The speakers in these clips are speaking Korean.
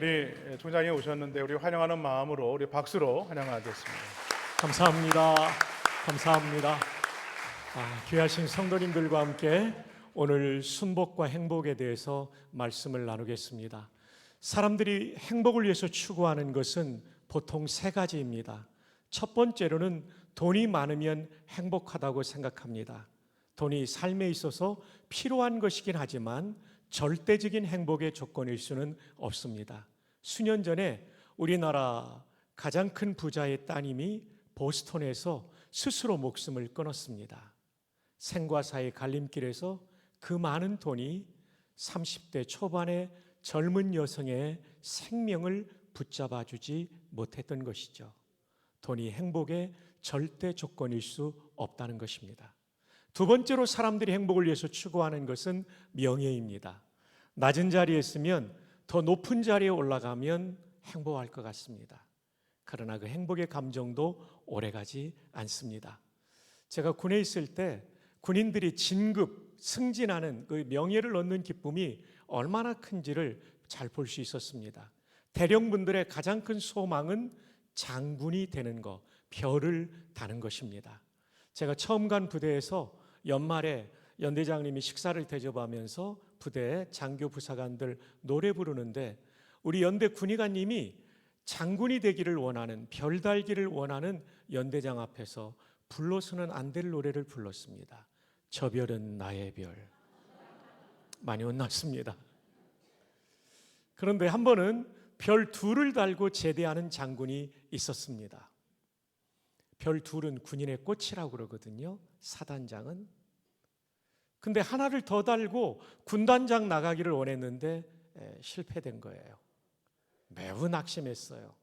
우리 총장이 오셨는데 우리 환영하는 마음으로 우리 박수로 환영하겠습니다. 감사합니다. 감사합니다. 귀하신 성도님들과 함께 오늘 순복과 행복에 대해서 말씀을 나누겠습니다. 사람들이 행복을 위해서 추구하는 것은 보통 세 가지입니다. 첫 번째로는 돈이 많으면 행복하다고 생각합니다. 돈이 삶에 있어서 필요한 것이긴 하지만 절대적인 행복의 조건일 수는 없습니다. 수년 전에 우리나라 가장 큰 부자의 따님이 보스턴에서 스스로 목숨을 끊었습니다. 생과 사의 갈림길에서 그 많은 돈이 30대 초반의 젊은 여성의 생명을 붙잡아 주지 못했던 것이죠. 돈이 행복의 절대 조건일 수 없다는 것입니다. 두 번째로 사람들이 행복을 위해서 추구하는 것은 명예입니다. 낮은 자리에 있으면 더 높은 자리에 올라가면 행복할 것 같습니다. 그러나 그 행복의 감정도 오래가지 않습니다. 제가 군에 있을 때 군인들이 진급, 승진하는 그 명예를 얻는 기쁨이 얼마나 큰지를 잘 볼 수 있었습니다. 대령분들의 가장 큰 소망은 장군이 되는 것, 별을 다는 것입니다. 제가 처음 간 부대에서 연말에 연대장님이 식사를 대접하면서 부대 장교 부사관들 노래 부르는데 우리 연대 군의관님이 장군이 되기를 원하는, 별 달기를 원하는 연대장 앞에서 불러서는 안 될 노래를 불렀습니다. 저 별은 나의 별. 많이 혼났습니다. 그런데 한 번은 별 둘을 달고 제대하는 장군이 있었습니다. 별 둘은 군인의 꽃이라고 그러거든요. 사단장은. 근데 하나를 더 달고 군단장 나가기를 원했는데 실패된 거예요. 매우 낙심했어요.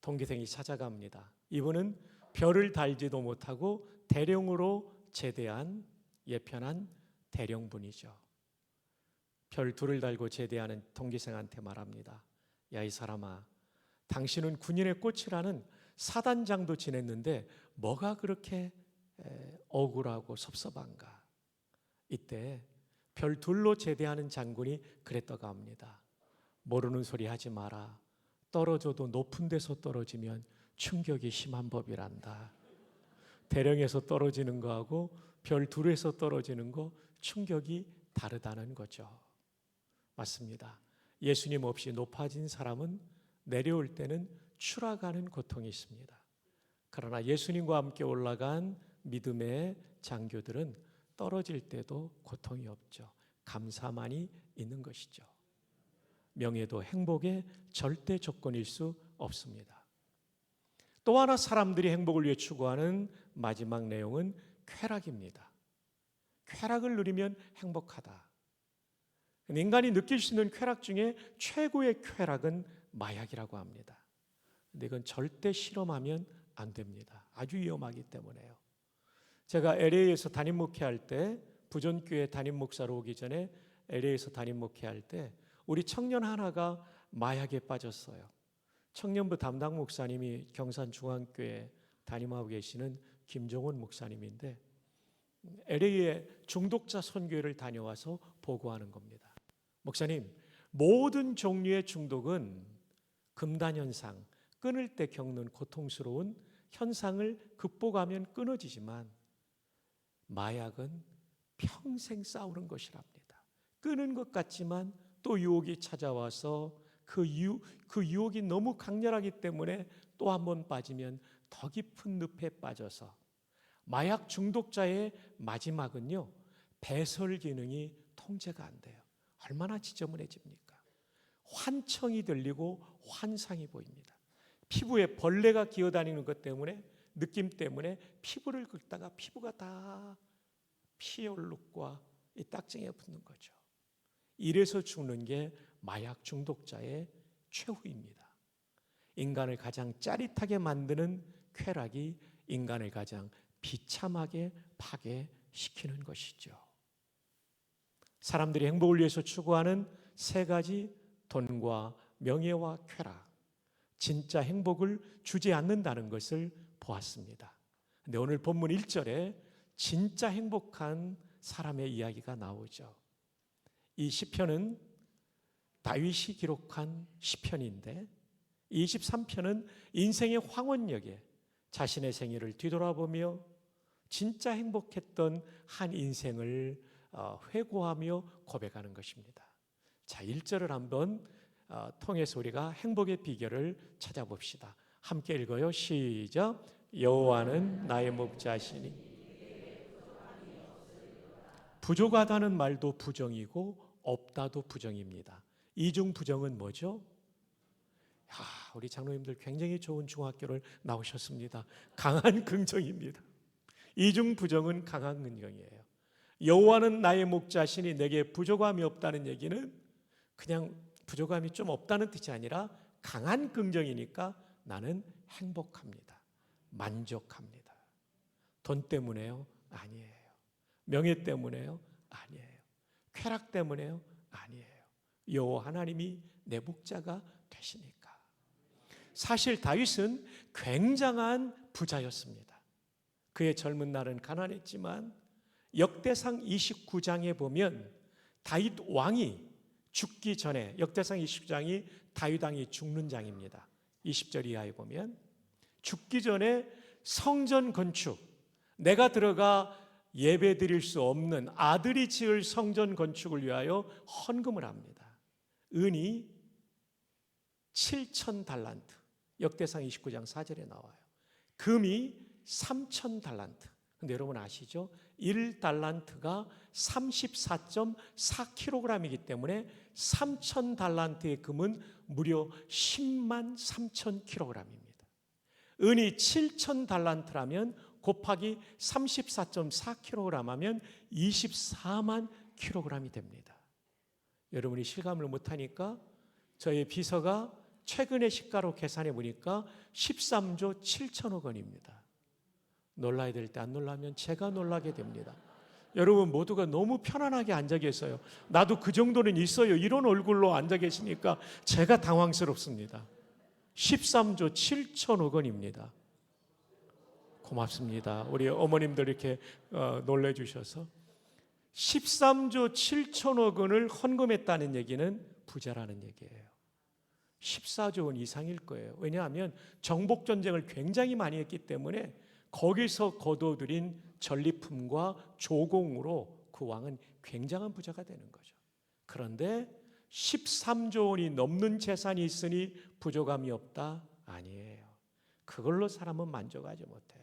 동기생이 찾아갑니다. 이분은 별을 달지도 못하고 대령으로 제대한 예편한 대령분이죠. 별 둘을 달고 제대하는 동기생한테 말합니다. 야, 이 사람아, 당신은 군인의 꽃이라는 사단장도 지냈는데 뭐가 그렇게 억울하고 섭섭한가? 이때 별 둘로 제대하는 장군이 그랬다고 합니다. 모르는 소리 하지 마라. 떨어져도 높은 데서 떨어지면 충격이 심한 법이란다. 대령에서 떨어지는 거하고 별 둘에서 떨어지는 거 충격이 다르다는 거죠. 맞습니다. 예수님 없이 높아진 사람은 내려올 때는 추락하는 고통이 있습니다. 그러나 예수님과 함께 올라간 믿음의 장교들은 떨어질 때도 고통이 없죠. 감사만이 있는 것이죠. 명예도 행복의 절대 조건일 수 없습니다. 또 하나 사람들이 행복을 위해 추구하는 마지막 내용은 쾌락입니다. 쾌락을 누리면 행복하다. 인간이 느낄 수 있는 쾌락 중에 최고의 쾌락은 마약이라고 합니다. 근데 이건 절대 실험하면 안 됩니다. 아주 위험하기 때문에요. 제가 LA에서 담임 목회할 때, 부전교회 담임 목사로 오기 전에 LA에서 담임 목회할 때 우리 청년 하나가 마약에 빠졌어요. 청년부 담당 목사님이 경산중앙교회 담임하고 계시는 김종원 목사님인데 LA에 중독자 선교회를 다녀와서 보고하는 겁니다. 목사님, 모든 종류의 중독은 금단현상, 끊을 때 겪는 고통스러운 현상을 극복하면 끊어지지만 마약은 평생 싸우는 것이랍니다. 끊은 것 같지만 또 유혹이 찾아와서 그 유혹이 너무 강렬하기 때문에 또 한 번 빠지면 더 깊은 늪에 빠져서 마약 중독자의 마지막은요, 배설 기능이 통제가 안 돼요. 얼마나 지저분해집니까? 환청이 들리고 환상이 보입니다. 피부에 벌레가 기어다니는 것 때문에, 느낌 때문에 피부를 긁다가 피부가 다 피 얼룩과 이 딱정이에 붙는 거죠. 이래서 죽는 게 마약 중독자의 최후입니다. 인간을 가장 짜릿하게 만드는 쾌락이 인간을 가장 비참하게 파괴시키는 것이죠. 사람들이 행복을 위해서 추구하는 세 가지 돈과 명예와 쾌락, 진짜 행복을 주지 않는다는 것을 보았습니다. 근데 오늘 본문 1절에 진짜 행복한 사람의 이야기가 나오죠. 이 시편은 다윗이 기록한 시편인데 23편은 인생의 황혼역에 자신의 생애를 뒤돌아보며 진짜 행복했던 한 인생을 회고하며 고백하는 것입니다. 자, 1절을 한번 통해서 우리가 행복의 비결을 찾아봅시다. 함께 읽어요. 시작. 여호와는 나의 목자시니 부족하다는 말도 부정이고 없다도 부정입니다. 이중 부정은 뭐죠? 우리 장로님들 굉장히 좋은 중학교를 나오셨습니다. 강한 긍정입니다. 이중 부정은 강한 긍정이에요. 여호와는 나의 목자시니 내게 부족함이 없다는 얘기는 그냥 부족함이 좀 없다는 뜻이 아니라 강한 긍정이니까 나는 행복합니다. 만족합니다. 돈 때문에요? 아니에요. 명예 때문에요? 아니에요. 쾌락 때문에요? 아니에요. 여호와 하나님이 내 목자가 되시니까. 사실 다윗은 굉장한 부자였습니다. 그의 젊은 날은 가난했지만 역대상 29장에 보면 다윗 왕이 죽기 전에, 역대상 29장이 다윗 왕이 죽는 장입니다. 20절 이하에 보면 죽기 전에 성전 건축, 내가 들어가 예배 드릴 수 없는 아들이 지을 성전 건축을 위하여 헌금을 합니다. 은이 7,000달란트, 역대상 29장 4절에 나와요. 금이 3,000달란트. 근데 여러분 아시죠? 1달란트가 34.4kg이기 때문에 3,000달란트의 금은 무려 10만 3,000kg입니다. 은이 7,000달란트라면 곱하기 34.4kg 하면 24만 kg이 됩니다. 여러분이 실감을 못하니까 저희 비서가 최근에 시가로 계산해 보니까 13조 7천억 원입니다. 놀라야 될 때 안 놀라면 제가 놀라게 됩니다. 여러분 모두가 너무 편안하게 앉아 계세요. 나도 그 정도는 있어요. 이런 얼굴로 앉아 계시니까 제가 당황스럽습니다. 13조 7천억 원입니다. 고맙습니다. 우리 어머님들 이렇게 놀래주셔서 13조 7천억 원을 헌금했다는 얘기는 부자라는 얘기예요. 14조 원 이상일 거예요. 왜냐하면 정복전쟁을 굉장히 많이 했기 때문에 거기서 거둬들인 전리품과 조공으로 그 왕은 굉장한 부자가 되는 거죠. 그런데 13조 원이 넘는 재산이 있으니 부족함이 없다? 아니에요. 그걸로 사람은 만족하지 못해요.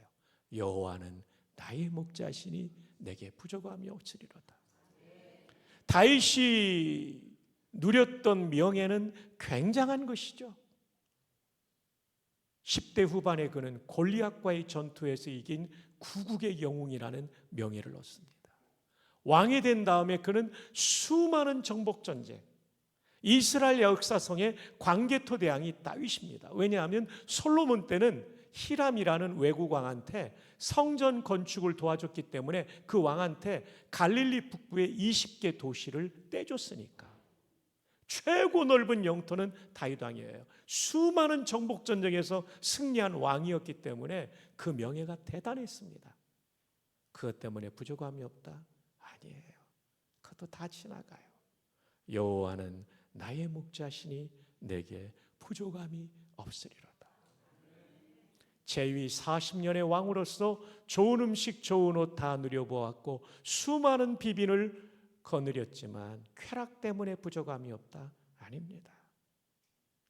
여호와는 나의 목자시니 내게 부족함이 없으리로다. 다윗이 누렸던 명예는 굉장한 것이죠. 10대 후반에 그는 골리앗과의 전투에서 이긴 구국의 영웅이라는 명예를 얻습니다. 왕이 된 다음에 그는 수많은 정복전쟁, 이스라엘 역사성의 광개토대왕이 다윗입니다. 왜냐하면 솔로몬 때는 히람이라는 외국 왕한테 성전 건축을 도와줬기 때문에 그 왕한테 갈릴리 북부의 20개 도시를 떼줬으니까 최고 넓은 영토는 다윗 왕이에요. 수많은 정복전쟁에서 승리한 왕이었기 때문에 그 명예가 대단했습니다. 그것 때문에 부족함이 없다? 아니에요. 그것도 다 지나가요. 여호와는 나의 목자시니 내게 부족함이 없으리로다. 재위 40년의 왕으로서 좋은 음식 좋은 옷 다 누려보았고 수많은 비빈을 거느렸지만 쾌락 때문에 부족함이 없다? 아닙니다.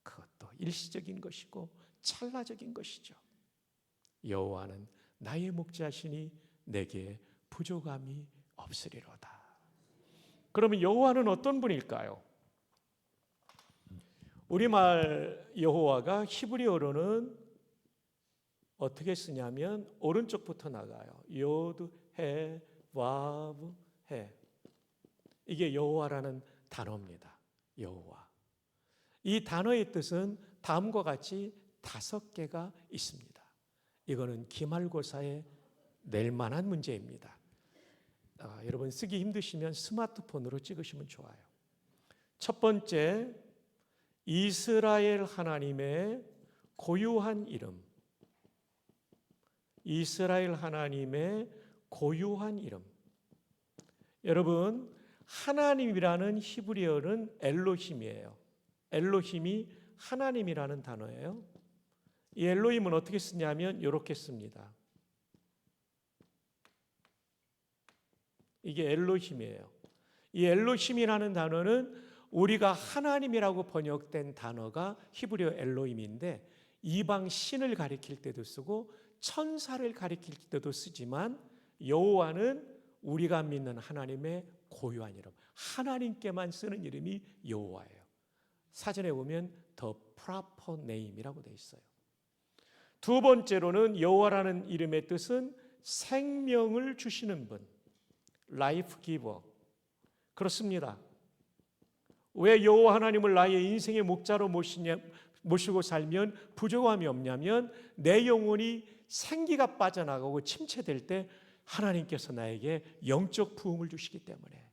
그것도 일시적인 것이고 찰나적인 것이죠. 여호와는 나의 목자시니 내게 부족함이 없으리로다. 그러면 여호와는 어떤 분일까요? 우리말 여호와가 히브리어로는 어떻게 쓰냐면 오른쪽부터 나가요. 요드, 해, 와브, 해. 이게 여호와라는 단어입니다. 여호와. 이 단어의 뜻은 다음과 같이 5개가 있습니다. 이거는 기말고사에 낼 만한 문제입니다. 여러분 쓰기 힘드시면 스마트폰으로 찍으시면 좋아요. 첫 번째, 이스라엘 하나님의 고유한 이름. 이스라엘 하나님의 고유한 이름. 여러분, 하나님이라는 히브리어는 엘로힘이에요. 엘로힘이 하나님이라는 단어예요. 이 엘로힘은 어떻게 쓰냐면 이렇게 씁니다. 이게 엘로힘이에요. 이 엘로힘이라는 단어는 우리가 하나님이라고 번역된 단어가 히브리어 엘로힘인데 이방 신을 가리킬 때도 쓰고 천사를 가리킬 때도 쓰지만 여호와는 우리가 믿는 하나님의 고유한 이름, 하나님께만 쓰는 이름이 여호와예요. 사전에 보면 the proper name이라고 되어 있어요. 두 번째로는 여호와라는 이름의 뜻은 생명을 주시는 분, life giver. 그렇습니다. 왜 여호와 하나님을 나의 인생의 목자로 모시고 살면 부족함이 없냐면 내 영혼이 생기가 빠져나가고 침체될 때 하나님께서 나에게 영적 부흥을 주시기 때문에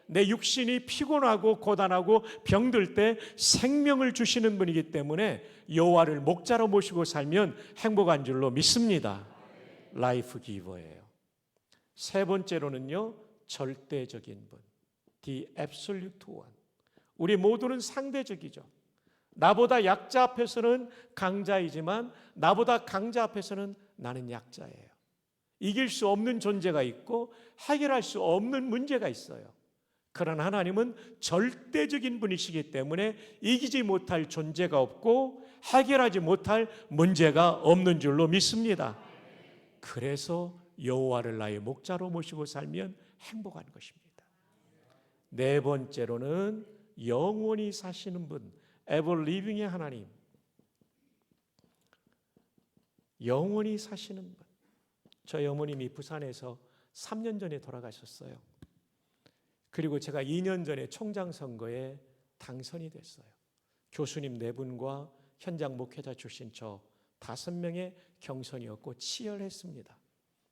내 육신이 피곤하고 고단하고 병들 때 생명을 주시는 분이기 때문에 여호와를 목자로 모시고 살면 행복한 줄로 믿습니다. 라이프 기버예요. 세 번째로는요, 절대적인 분, the absolute one. 우리 모두는 상대적이죠. 나보다 약자 앞에서는 강자이지만 나보다 강자 앞에서는 나는 약자예요. 이길 수 없는 존재가 있고 해결할 수 없는 문제가 있어요. 그러나 하나님은 절대적인 분이시기 때문에 이기지 못할 존재가 없고 해결하지 못할 문제가 없는 줄로 믿습니다. 그래서 여호와를 나의 목자로 모시고 살면 행복한 것입니다. 네 번째로는 영원히 사시는 분, ever living의 하나님. 영원히 사시는 분. 저희 어머님이 부산에서 3년 전에 돌아가셨어요. 그리고 제가 2년 전에 총장 선거에 당선이 됐어요. 교수님 4분과 현장 목회자 출신 저 5명의 경선이었고 치열했습니다.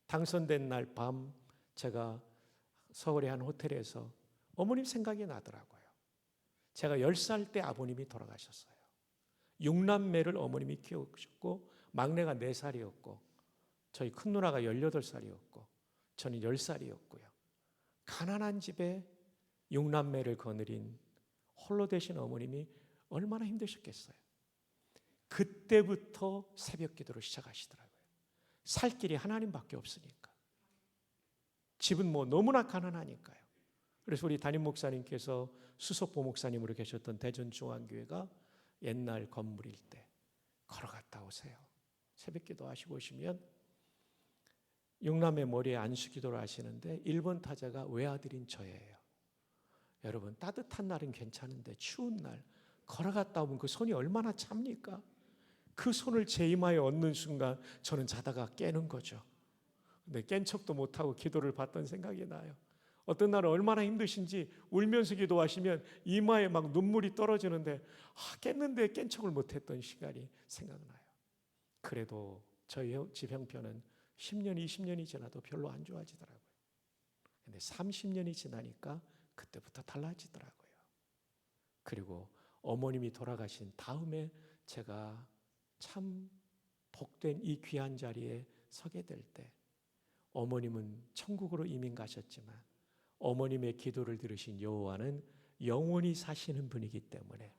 당선된 날 밤 제가 서울의 한 호텔에서 어머님 생각이 나더라고요. 제가 10살 때 아버님이 돌아가셨어요. 6남매를 어머님이 키우셨고 막내가 4살이었고 저희 큰 누나가 18살이었고 저는 10살이었고요. 가난한 집에 6남매를 거느린 홀로 되신 어머님이 얼마나 힘드셨겠어요. 그때부터 새벽 기도를 시작하시더라고요. 살 길이 하나님밖에 없으니까. 집은 뭐 너무나 가난하니까요. 그래서 우리 담임 목사님께서 수석보 목사님으로 계셨던 대전중앙교회가 옛날 건물일 때 걸어갔다 오세요. 새벽 기도 하시고 오시면 6남의 머리에 안수기도를 하시는데 1번 타자가 외아들인 저예요. 여러분 따뜻한 날은 괜찮은데 추운 날 걸어갔다 오면 그 손이 얼마나 찹니까? 그 손을 제 이마에 얹는 순간 저는 자다가 깨는 거죠. 근데 깬 척도 못하고 기도를 받던 생각이 나요. 어떤 날은 얼마나 힘드신지 울면서 기도하시면 이마에 막 눈물이 떨어지는데 깼는데 깬 척을 못했던 시간이 생각나요. 그래도 저희 집 형편은 10년, 20년이 지나도 별로 안 좋아지더라고요. 근데 30년이 지나니까 그때부터 달라지더라고요. 그리고 어머님이 돌아가신 다음에 제가 참 복된 이 귀한 자리에 서게 될 때 어머님은 천국으로 이민 가셨지만 어머님의 기도를 들으신 여호와는 영원히 사시는 분이기 때문에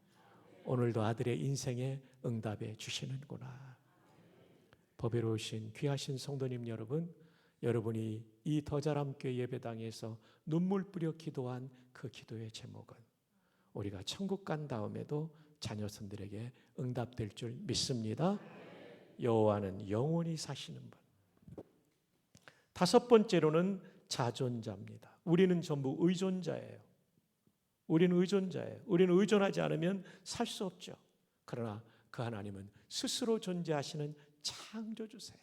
오늘도 아들의 인생에 응답해 주시는구나. 법외로우신 귀하신 성도님 여러분, 여러분이 이 더자람교회 예배당에서 눈물 뿌려 기도한 그 기도의 제목은 우리가 천국 간 다음에도 자녀선들에게 응답될 줄 믿습니다. 여호와는 영원히 사시는 분. 5번째로는 자존자입니다. 우리는 전부 의존자예요. 우리는 의존자예요. 우리는 의존하지 않으면 살 수 없죠. 그러나 그 하나님은 스스로 존재하시는 창조주세요.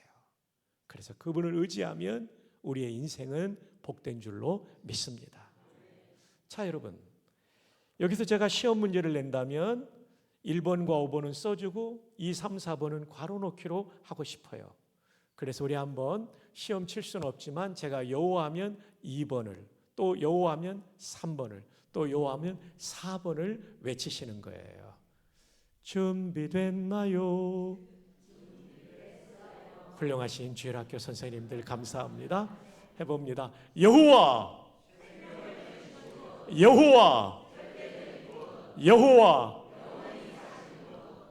그래서 그분을 의지하면 우리의 인생은 복된 줄로 믿습니다. 자, 여러분, 여기서 제가 시험 문제를 낸다면 1번과 5번은 써주고 2, 3, 4번은 괄호 넣기로 하고 싶어요. 그래서 우리 한번 시험 칠 수는 없지만 제가 여호와하면 2번을, 또 여호와하면 3번을, 또 여호와하면 4번을 외치시는 거예요. 준비됐나요? 훌륭하신 주일학교 선생님들 감사합니다. 해봅니다. 여호와, 여호와, 여호와,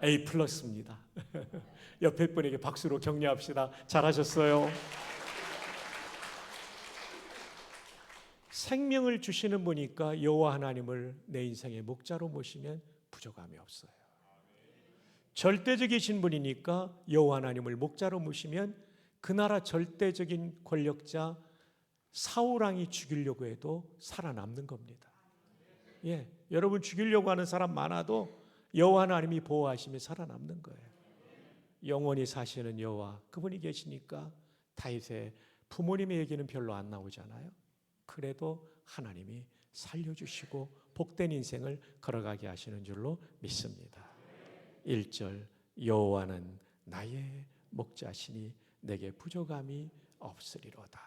A+입니다. 옆에 분에게 박수로 격려합시다. 잘하셨어요. 생명을 주시는 분이니까 여호와 하나님을 내 인생의 목자로 모시면 부족함이 없어요. 절대적이신 분이니까 여호와 하나님을 목자로 모시면 그 나라 절대적인 권력자 사울왕이 죽이려고 해도 살아남는 겁니다. 예, 여러분 죽이려고 하는 사람 많아도 여호와 하나님이 보호하시며 살아남는 거예요. 영원히 사시는 여호와, 그분이 계시니까 다윗의 부모님의 얘기는 별로 안 나오잖아요. 그래도 하나님이 살려주시고 복된 인생을 걸어가게 하시는 줄로 믿습니다. 1절, 여호와는 나의 목자시니 내게 부족함이 없으리로다.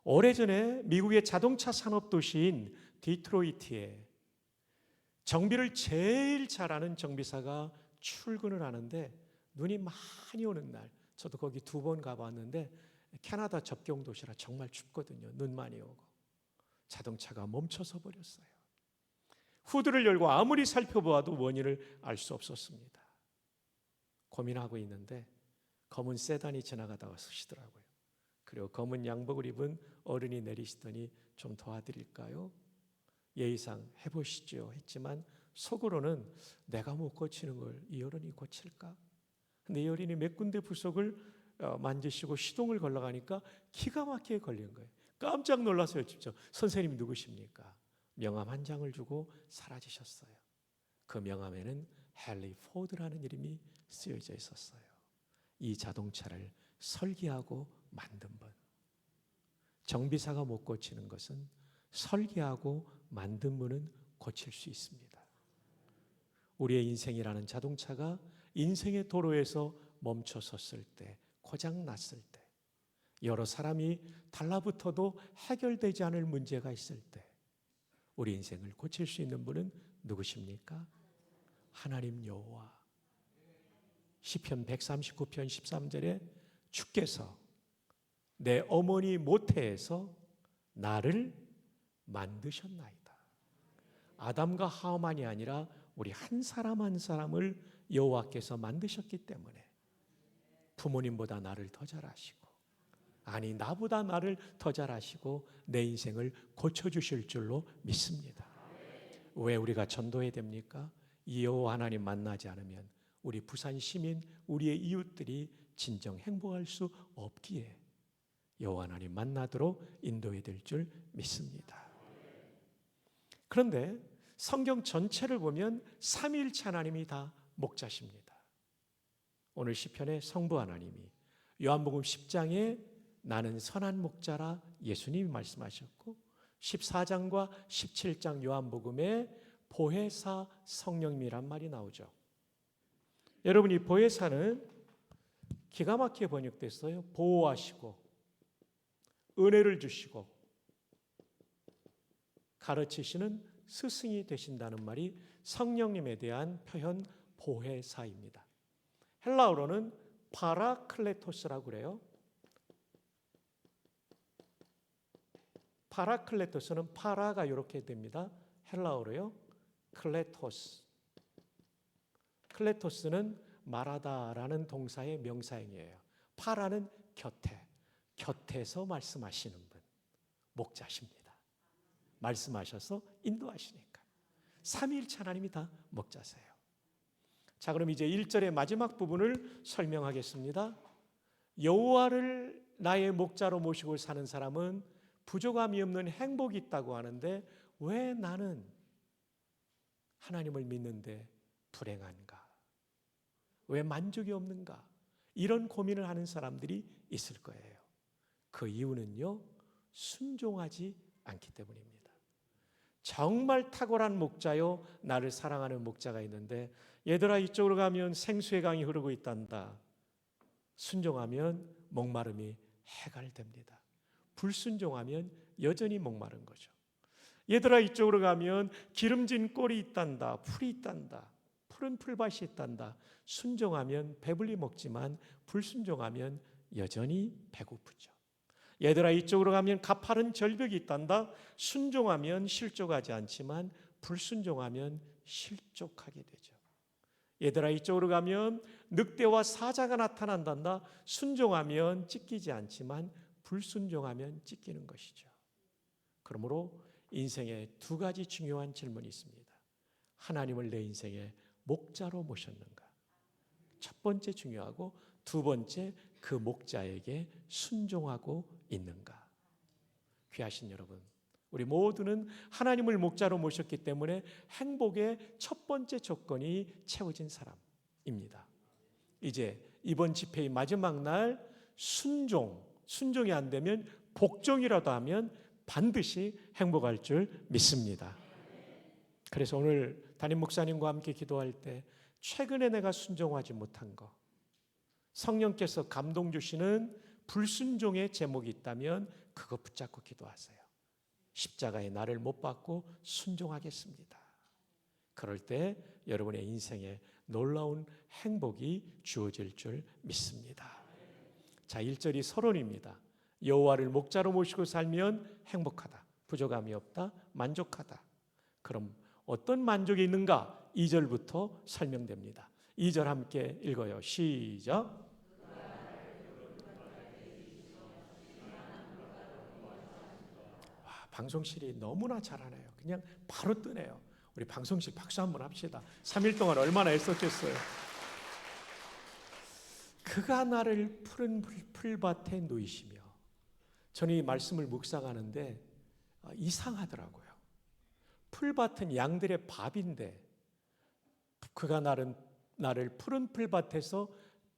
오래전에 미국의 자동차 산업 도시인 디트로이트에 정비를 제일 잘하는 정비사가 출근을 하는데 눈이 많이 오는 날, 저도 거기 2번 가봤는데 캐나다 접경 도시라 정말 춥거든요. 눈 많이 오고 자동차가 멈춰서 버렸어요. 후드를 열고 아무리 살펴보아도 원인을 알 수 없었습니다. 고민하고 있는데 검은 세단이 지나가다가 서시더라고요. 그리고 검은 양복을 입은 어른이 내리시더니 좀 도와드릴까요? 예의상 해보시죠 했지만 속으로는 내가 못 고치는 걸 이 어른이 고칠까? 근데 이 어른이 몇 군데 부속을 만지시고 시동을 걸러가니까 기가 막히게 걸린 거예요. 깜짝 놀라서요. 직접 선생님이 누구십니까? 명함 한 장을 주고 사라지셨어요. 그 명함에는 헨리 포드라는 이름이 쓰여져 있었어요. 이 자동차를 설계하고 만든 분. 정비사가 못 고치는 것은 설계하고 만든 분은 고칠 수 있습니다. 우리의 인생이라는 자동차가 인생의 도로에서 멈춰 섰을 때, 고장 났을 때, 여러 사람이 달라붙어도 해결되지 않을 문제가 있을 때 우리 인생을 고칠 수 있는 분은 누구십니까? 하나님 여호와. 시편 139편 13절에 주께서 내 어머니 모태에서 나를 만드셨나이다. 아담과 하와만이 아니라 우리 한 사람 한 사람을 여호와께서 만드셨기 때문에 부모님보다 나를 더 잘 아시고, 아니 나보다 나를 더 잘 아시고 내 인생을 고쳐주실 줄로 믿습니다. 왜 우리가 전도해야 됩니까? 이 여호와 하나님 만나지 않으면 우리 부산 시민, 우리의 이웃들이 진정 행복할 수 없기에 여호와 하나님 만나도록 인도해야 될 줄 믿습니다. 그런데 성경 전체를 보면 삼위일체 하나님이 다 목자십니다. 오늘 시편의 성부 하나님이, 요한복음 10장에 나는 선한 목자라 예수님이 말씀하셨고, 14장과 17장 요한복음에 보혜사 성령님이란 말이 나오죠. 여러분, 이 보혜사는 기가 막히게 번역됐어요. 보호하시고 은혜를 주시고 가르치시는 스승이 되신다는 말이 성령님에 대한 표현 보혜사입니다. 헬라어로는 파라클레토스라고 그래요. 파라클레토스는 파라가 이렇게 됩니다. 헬라어로요. 클레토스. 클레토스는 말하다라는 동사의 명사형이에요. 파라는 곁에, 곁에서 말씀하시는 분, 목자십니다. 말씀하셔서 인도하시니까. 삼위일체 하나님이 다 목자세요. 자, 그럼 이제 1절의 마지막 부분을 설명하겠습니다. 여호와를 나의 목자로 모시고 사는 사람은 부족함이 없는 행복이 있다고 하는데 왜 나는 하나님을 믿는데 불행한가? 왜 만족이 없는가? 이런 고민을 하는 사람들이 있을 거예요. 그 이유는요, 순종하지 않기 때문입니다. 정말 탁월한 목자요, 나를 사랑하는 목자가 있는데, 얘들아 이쪽으로 가면 생수의 강이 흐르고 있단다. 순종하면 목마름이 해갈됩니다. 불순종하면 여전히 목마른 거죠. 얘들아 이쪽으로 가면 기름진 꼴이 있단다. 풀이 있단다. 푸른 풀밭이 있단다. 순종하면 배불리 먹지만 불순종하면 여전히 배고프죠. 얘들아 이쪽으로 가면 가파른 절벽이 있단다. 순종하면 실족하지 않지만 불순종하면 실족하게 되죠. 얘들아 이쪽으로 가면 늑대와 사자가 나타난단다. 순종하면 찢기지 않지만 불순종하면 찢기는 것이죠. 그러므로 인생에 두 가지 중요한 질문이 있습니다. 하나님을 내 인생의 목자로 모셨는가? 첫 번째 중요하고 두 번째 그 목자에게 순종하고 있는가? 귀하신 여러분, 우리 모두는 하나님을 목자로 모셨기 때문에 행복의 첫 번째 조건이 채워진 사람입니다. 이제 이번 집회의 마지막 날 순종이 안 되면 복종이라도 하면 반드시 행복할 줄 믿습니다. 그래서 오늘 담임 목사님과 함께 기도할 때 최근에 내가 순종하지 못한 거, 성령께서 감동 주시는 불순종의 제목이 있다면 그거 붙잡고 기도하세요. 십자가에 나를 못 박고 순종하겠습니다. 그럴 때 여러분의 인생에 놀라운 행복이 주어질 줄 믿습니다. 자, 1절이 서론입니다. 여호와를 목자로 모시고 살면 행복하다, 부족함이 없다, 만족하다. 그럼 어떤 만족이 있는가? 2절부터 설명됩니다. 2절 함께 읽어요. 시작. 방송실이 너무나 잘하네요. 그냥 바로 뜨네요. 우리 방송실 박수 한번 합시다. 3일 동안 얼마나 애썼겠어요. 그가 나를 푸른 풀밭에 누이시며. 저는 이 말씀을 묵상하는데 이상하더라고요. 풀밭은 양들의 밥인데 그가 나를 푸른 풀밭에서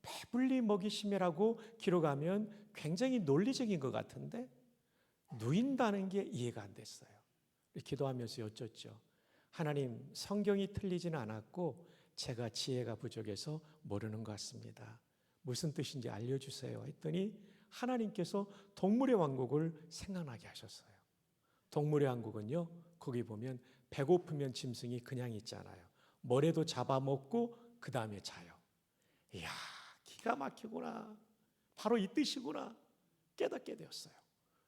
배불리 먹이시며라고 기록하면 굉장히 논리적인 것 같은데 누인다는 게 이해가 안 됐어요. 기도하면서 여쭙죠. 하나님, 성경이 틀리지는 않았고 제가 지혜가 부족해서 모르는 것 같습니다. 무슨 뜻인지 알려주세요 했더니 하나님께서 동물의 왕국을 생각나게 하셨어요. 동물의 왕국은요, 거기 보면 배고프면 짐승이 그냥 있지 않아요. 뭐래도 잡아먹고 그 다음에 자요. 이야, 기가 막히구나. 바로 이 뜻이구나 깨닫게 되었어요.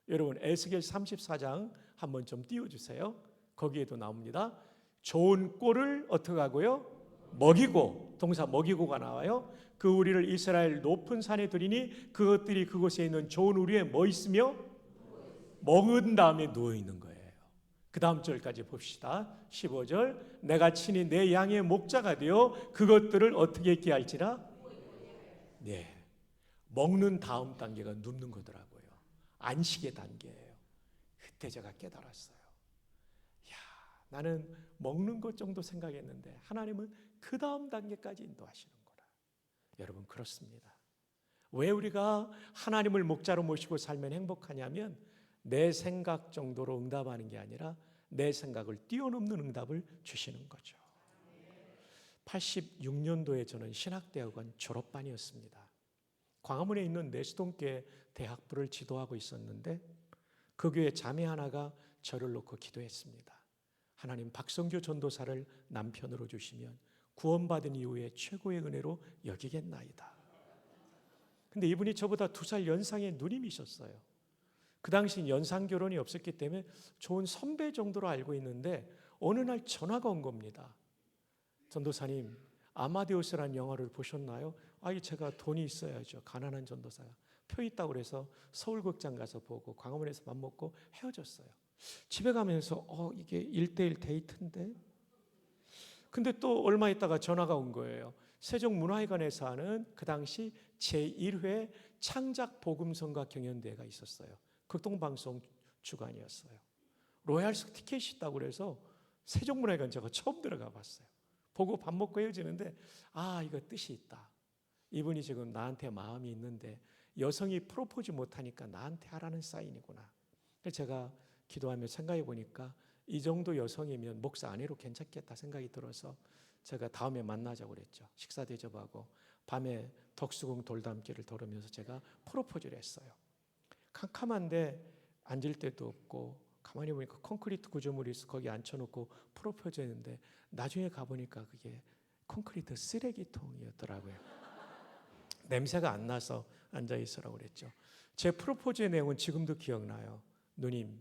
여러분, 에스겔 34장 한번 좀 띄워주세요. 거기에도 나옵니다. 좋은 꼴을 어떻게 하고요? 먹이고, 동사 먹이고가 나와요. 그 우리를 이스라엘 높은 산에 들이니 그것들이 그곳에 있는 좋은 우리에 뭐 있으며? 먹은 다음에 누워있는 거예요. 그 다음 절까지 봅시다. 15절, 내가 친히 내 양의 목자가 되어 그것들을 어떻게 있게 할지라? 네, 먹는 다음 단계가 눕는 거더라고요. 안식의 단계예요. 그때 제가 깨달았어요. 야, 나는 먹는 것 정도 생각했는데 하나님은 그 다음 단계까지 인도하시는 거라. 여러분, 그렇습니다. 왜 우리가 하나님을 목자로 모시고 살면 행복하냐면 내 생각 정도로 응답하는 게 아니라 내 생각을 뛰어넘는 응답을 주시는 거죠. 86년도에 저는 신학대학원 졸업반이었습니다. 광화문에 있는 내수동교회 대학부를 지도하고 있었는데 그 교회 자매 하나가 저를 놓고 기도했습니다. 하나님, 박성규 전도사를 남편으로 주시면 구원받은 이후에 최고의 은혜로 여기겠나이다. 근데 이분이 저보다 2살 연상의 누님이셨어요. 그 당시 연상 결혼이 없었기 때문에 좋은 선배 정도로 알고 있는데 어느 날 전화가 온 겁니다. 전도사님, 아마데우스라는 영화를 보셨나요? 제가 돈이 있어야죠. 가난한 전도사가. 표 있다고 그래서 서울극장 가서 보고 광화문에서 밥 먹고 헤어졌어요. 집에 가면서 이게 1:1 데이트인데? 근데 또 얼마 있다가 전화가 온 거예요. 세종문화회관에서 하는 그 당시 제1회 창작복음성가 경연대회가 있었어요. 극동방송 주관이었어요. 로얄스 티켓이 있다고 그래서 세종문화회관 제가 처음 들어가 봤어요. 보고 밥 먹고 헤어지는데 이거 뜻이 있다. 이분이 지금 나한테 마음이 있는데 여성이 프로포즈 못하니까 나한테 하라는 사인이구나. 그래서 제가 기도하며 생각해 보니까 이 정도 여성이면 목사 아내로 괜찮겠다 생각이 들어서 제가 다음에 만나자고 그랬죠. 식사 대접하고 밤에 덕수궁 돌담길을 걸으면서 제가 프로포즈를 했어요. 캄캄한데 앉을 데도 없고 가만히 보니까 콘크리트 구조물이 있어 거기 앉혀놓고 프로포즈 했는데 나중에 가보니까 그게 콘크리트 쓰레기통이었더라고요. 냄새가 안 나서 앉아있으라고 그랬죠. 제 프로포즈의 내용은 지금도 기억나요. 누님,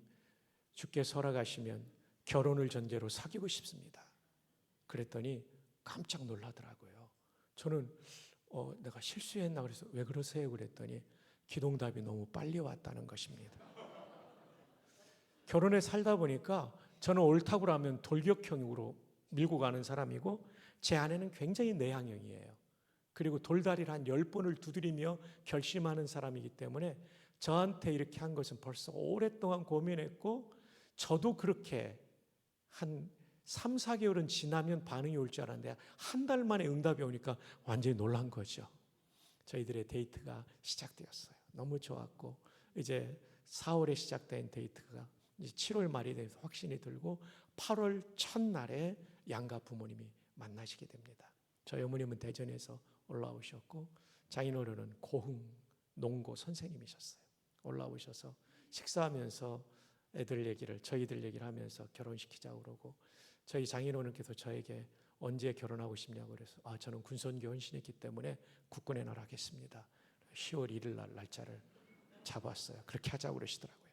주께서 허락하시면 결혼을 전제로 사귀고 싶습니다. 그랬더니 깜짝 놀라더라고요. 저는 내가 실수했나 그래서 왜 그러세요? 그랬더니 기도응답이 너무 빨리 왔다는 것입니다. 결혼에 살다 보니까 저는 옳다고 하면 돌격형으로 밀고 가는 사람이고 제 아내는 굉장히 내향형이에요. 그리고 돌다리를 한 10번을 두드리며 결심하는 사람이기 때문에 저한테 이렇게 한 것은 벌써 오랫동안 고민했고 저도 그렇게 한 3, 4개월은 지나면 반응이 올 줄 알았는데 한 달 만에 응답이 오니까 완전히 놀란 거죠. 저희들의 데이트가 시작되었어요. 너무 좋았고 이제 4월에 시작된 데이트가 이제 7월 말이 돼서 확신이 들고 8월 첫날에 양가 부모님이 만나시게 됩니다. 저희 어머님은 대전에서 올라오셨고 장인어른은 고흥 농고 선생님이셨어요. 올라오셔서 식사하면서 저희들 얘기를 하면서 결혼시키자고 그러고 저희 장인어른께서 저에게 언제 결혼하고 싶냐고 그래서 저는 군선교 헌신했기 때문에 국군의 날 하겠습니다. 10월 1일 날 날짜를 잡았어요. 그렇게 하자고 그러시더라고요.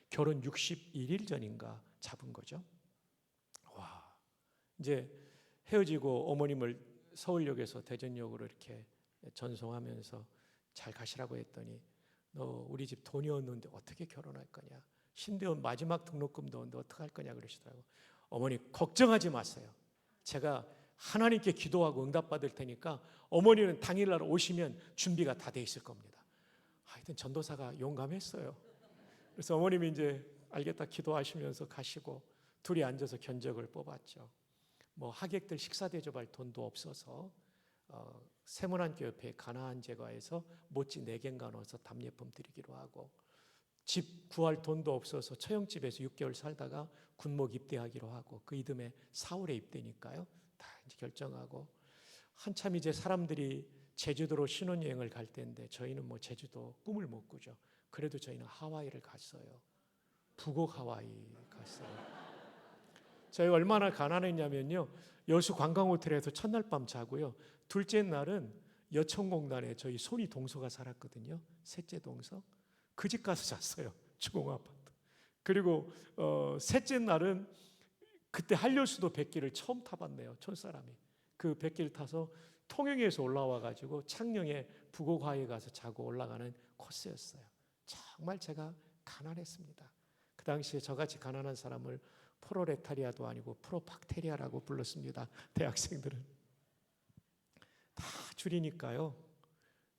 결혼 61일 전인가 잡은 거죠. 와, 이제 헤어지고 어머님을 서울역에서 대전역으로 이렇게 전송하면서 잘 가시라고 했더니 너 우리 집 돈이 없는데 어떻게 결혼할 거냐, 신대원 마지막 등록금도 없는데 어떻게 할 거냐 그러시더라고요. 어머니 걱정하지 마세요. 제가 하나님께 기도하고 응답받을 테니까 어머니는 당일날 오시면 준비가 다 돼 있을 겁니다. 하여튼 전도사가 용감했어요. 그래서 어머님이 이제 알겠다 기도하시면서 가시고 둘이 앉아서 견적을 뽑았죠. 뭐 하객들 식사 대접할 돈도 없어서 세문안교 옆에 가나안 제과에서 모찌 4개인가 넣어서 답례품 드리기로 하고 집 구할 돈도 없어서 처형집에서 6개월 살다가 군목 입대하기로 하고 그 이듬해 4월에 입대니까요. 다 이제 결정하고 한참 이제 사람들이 제주도로 신혼여행을 갈 때인데 저희는 뭐 제주도 꿈을 못 꾸죠. 그래도 저희는 하와이를 갔어요. 북옥 하와이 갔어요. 저희가 얼마나 가난했냐면요. 여수 관광호텔에서 첫날 밤 자고요. 둘째 날은 여천공단에 저희 손이 동서가 살았거든요. 셋째 동서. 그 집 가서 잤어요. 주공아파트. 그리고 셋째 날은 그때 한려수도 백기를 처음 타봤네요. 촌사람이. 그 백기를 타서 통영에서 올라와 가지고 창녕에 북옥하에 가서 자고 올라가는 코스였어요. 정말 제가 가난했습니다. 그 당시에 저같이 가난한 사람을 프로레타리아도 아니고 프로박테리아라고 불렀습니다. 대학생들은 다 줄이니까요.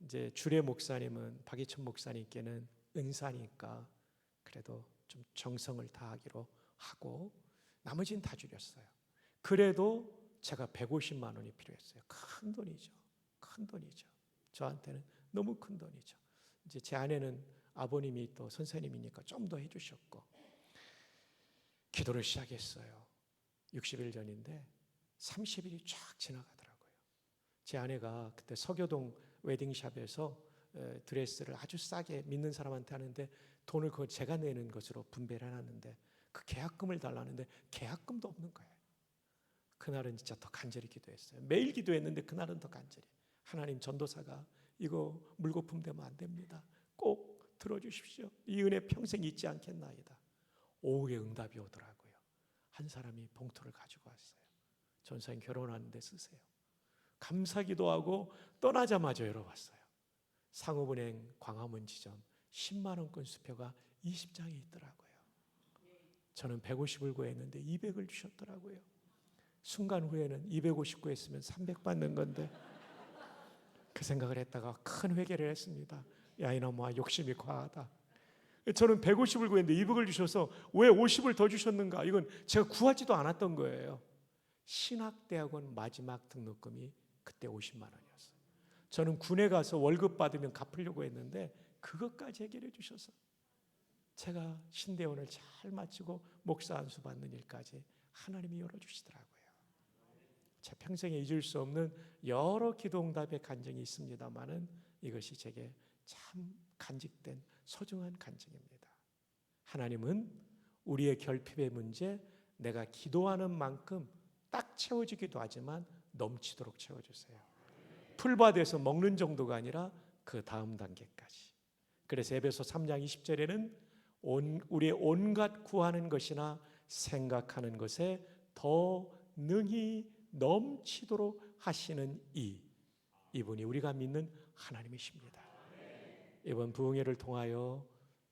이제 주례 목사님은 박이천 목사님께는 은사니까 그래도 좀 정성을 다하기로 하고 나머지는 다 줄였어요. 그래도 제가 150만 원이 필요했어요. 큰 돈이죠. 큰 돈이죠. 저한테는 너무 큰 돈이죠. 이제 제 아내는 아버님이 또 선생님이니까 좀 더 해주셨고 기도를 시작했어요. 60일 전인데 30일이 쫙 지나가더라고요. 제 아내가 그때 서교동 웨딩샵에서 드레스를 아주 싸게 믿는 사람한테 하는데 돈을 그걸 제가 내는 것으로 분배를 해놨는데 그 계약금을 달라는데 계약금도 없는 거예요. 그날은 진짜 더 간절히 기도했어요. 매일 기도했는데 그날은 더 간절히. 하나님, 전도사가 이거 물거품 되면 안 됩니다. 꼭 들어주십시오. 이 은혜 평생 잊지 않겠나이다. 오후에 응답이 오더라고요. 한 사람이 봉투를 가지고 왔어요. 전사님 결혼하는데 쓰세요. 감사기도 하고 떠나자마자 열어봤어요. 상업은행 광화문 지점 10만 원권 수표가 20장이 있더라고요. 저는 150을 구했는데 200을 주셨더라고요. 순간 후에는 250 구했으면 300 받는 건데 그 생각을 했다가 큰 회개를 했습니다. 야 이놈아 욕심이 과하다. 저는 150을 구했는데 200을 주셔서 왜 50을 더 주셨는가? 이건 제가 구하지도 않았던 거예요. 신학대학원 마지막 등록금이 그때 50만 원이었어요. 저는 군에 가서 월급 받으면 갚으려고 했는데 그것까지 해결해 주셔서 제가 신대원을 잘 마치고 목사 안수 받는 일까지 하나님이 열어주시더라고요. 제 평생에 잊을 수 없는 여러 기도응답의 간증이 있습니다마는 이것이 제게 참 간직된 소중한 간증입니다. 하나님은 우리의 결핍의 문제, 내가 기도하는 만큼 딱 채워지기도 하지만 넘치도록 채워주세요. 풀밭에서 먹는 정도가 아니라 그 다음 단계까지. 그래서 에베소 3장 20절에는 우리의 온갖 구하는 것이나 생각하는 것에 더 능히 넘치도록 하시는 이분이 우리가 믿는 하나님이십니다. 이번 부흥회를 통하여,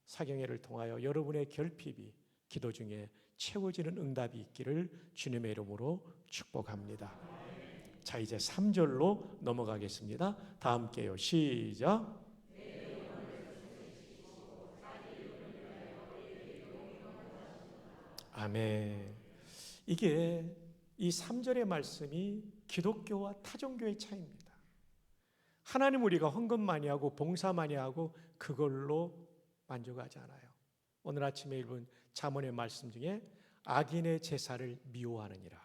사경회를 통하여 여러분의 결핍이 기도 중에 채워지는 응답이 있기를 주님의 이름으로 축복합니다. 자, 이제 3절로 넘어가겠습니다. 다 함께요. 시작. 아멘. 이게 이 3절의 말씀이 기독교와 타종교의 차이입니다. 하나님 우리가 헌금 많이 하고 봉사 많이 하고 그걸로 만족하지 않아요. 오늘 아침에 읽은 잠언의 말씀 중에 악인의 제사를 미워하느니라.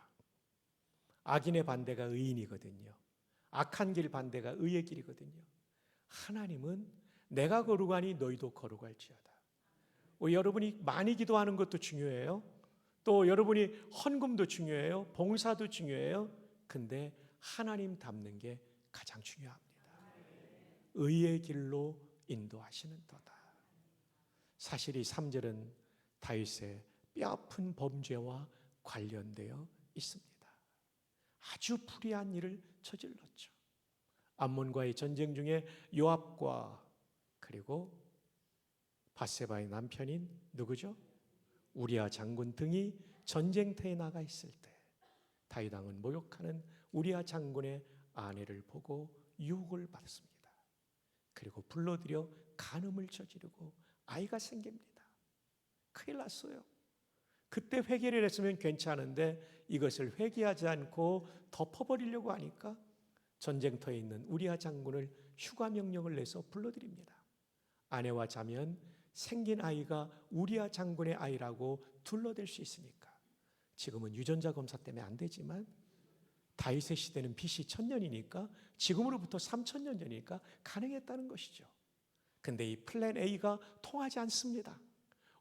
악인의 반대가 의인이거든요. 악한 길 반대가 의의 길이거든요. 하나님은 내가 거룩하니 너희도 거룩할지어다. 여러분이 많이 기도하는 것도 중요해요. 또 여러분이 헌금도 중요해요. 봉사도 중요해요. 근데 하나님 닮는 게 가장 중요합니다. 의의 길로 인도하시는 도다. 사실 이 3절은 다윗의 뼈아픈 범죄와 관련되어 있습니다. 아주 불의한 일을 저질렀죠. 암몬과의 전쟁 중에 요압과 그리고 바세바의 남편인 누구죠? 우리아 장군 등이 전쟁터에 나가 있을 때 다윗 왕은 모욕하는 우리아 장군의 아내를 보고 유혹을 받습니다. 그리고 불러들여 간음을 저지르고 아이가 생깁니다. 큰일 났어요. 그때 회개를 했으면 괜찮은데 이것을 회개하지 않고 덮어버리려고 하니까 전쟁터에 있는 우리아 장군을 휴가 명령을 내서 불러들입니다. 아내와 자면 생긴 아이가 우리아 장군의 아이라고 둘러댈 수 있으니까. 지금은 유전자 검사 때문에 안 되지만 다윗의 시대는 BC 1000년이니까 지금으로부터 3000년 전이니까 가능했다는 것이죠. 근데 이 플랜 A가 통하지 않습니다.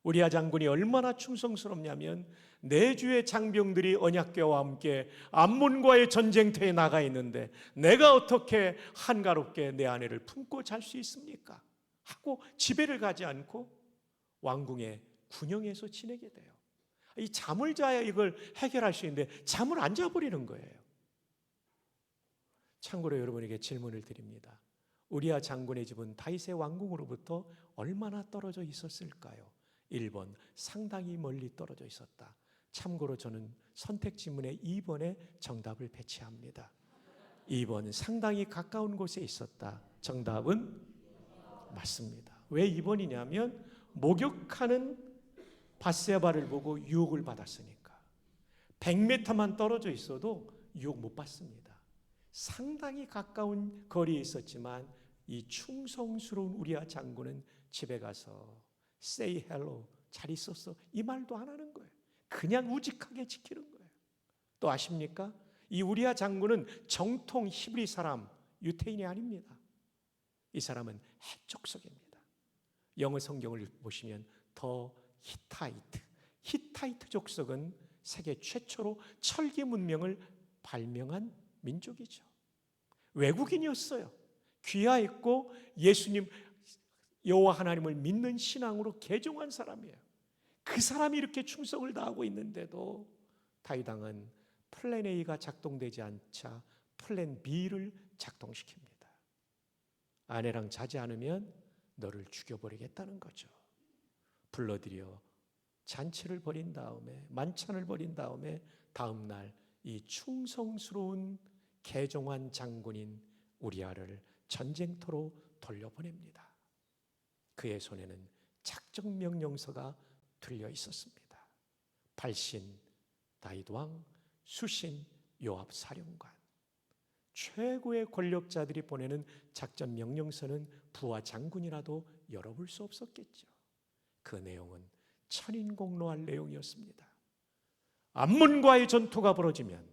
우리아 장군이 얼마나 충성스럽냐면 내 주의 장병들이 언약궤와 함께 암몬과의 전쟁터에 나가 있는데 내가 어떻게 한가롭게 내 아내를 품고 잘 수 있습니까? 하고 집에를 가지 않고 왕궁의 군영에서 지내게 돼요. 이 잠을 자야 이걸 해결할 수 있는데 잠을 안 자버리는 거예요. 참고로 여러분에게 질문을 드립니다. 우리아 장군의 집은 다윗의 왕궁으로부터 얼마나 떨어져 있었을까요? 1번, 상당히 멀리 떨어져 있었다. 참고로 저는 선택 지문의 2번에 정답을 배치합니다. 2번, 상당히 가까운 곳에 있었다. 정답은 맞습니다. 왜 2번이냐면 목욕하는 바세바를 보고 유혹을 받았으니까. 100m만 떨어져 있어도 유혹 못 받습니다. 상당히 가까운 거리에 있었지만 이 충성스러운 우리아 장군은 집에 가서 say hello, 잘 있었어 이 말도 안 하는 거예요. 그냥 우직하게 지키는 거예요. 또 아십니까? 이 우리아 장군은 정통 히브리 사람, 유태인이 아닙니다. 이 사람은 해족속입니다. 영어 성경을 보시면 더 히타이트 족속은 세계 최초로 철기 문명을 발명한 민족이죠. 외국인이었어요. 귀화했고 예수님 여호와 하나님을 믿는 신앙으로 개종한 사람이에요. 그 사람이 이렇게 충성을 다하고 있는데도 다윗 왕은 플랜 A가 작동되지 않자 플랜 B를 작동시킵니다. 아내랑 자지 않으면 너를 죽여버리겠다는 거죠. 불러들여 잔치를 벌인 다음에 만찬을 벌인 다음에 다음 날 이 충성스러운 개종한 장군인 우리아를 전쟁터로 돌려보냅니다. 그의 손에는 작정 명령서가 들려 있었습니다. 발신 다윗 왕, 수신 요압 사령관, 최고의 권력자들이 보내는 작전 명령서는 부하 장군이라도 열어볼 수 없었겠죠. 그 내용은 천인공노할 내용이었습니다. 암몬과의 전투가 벌어지면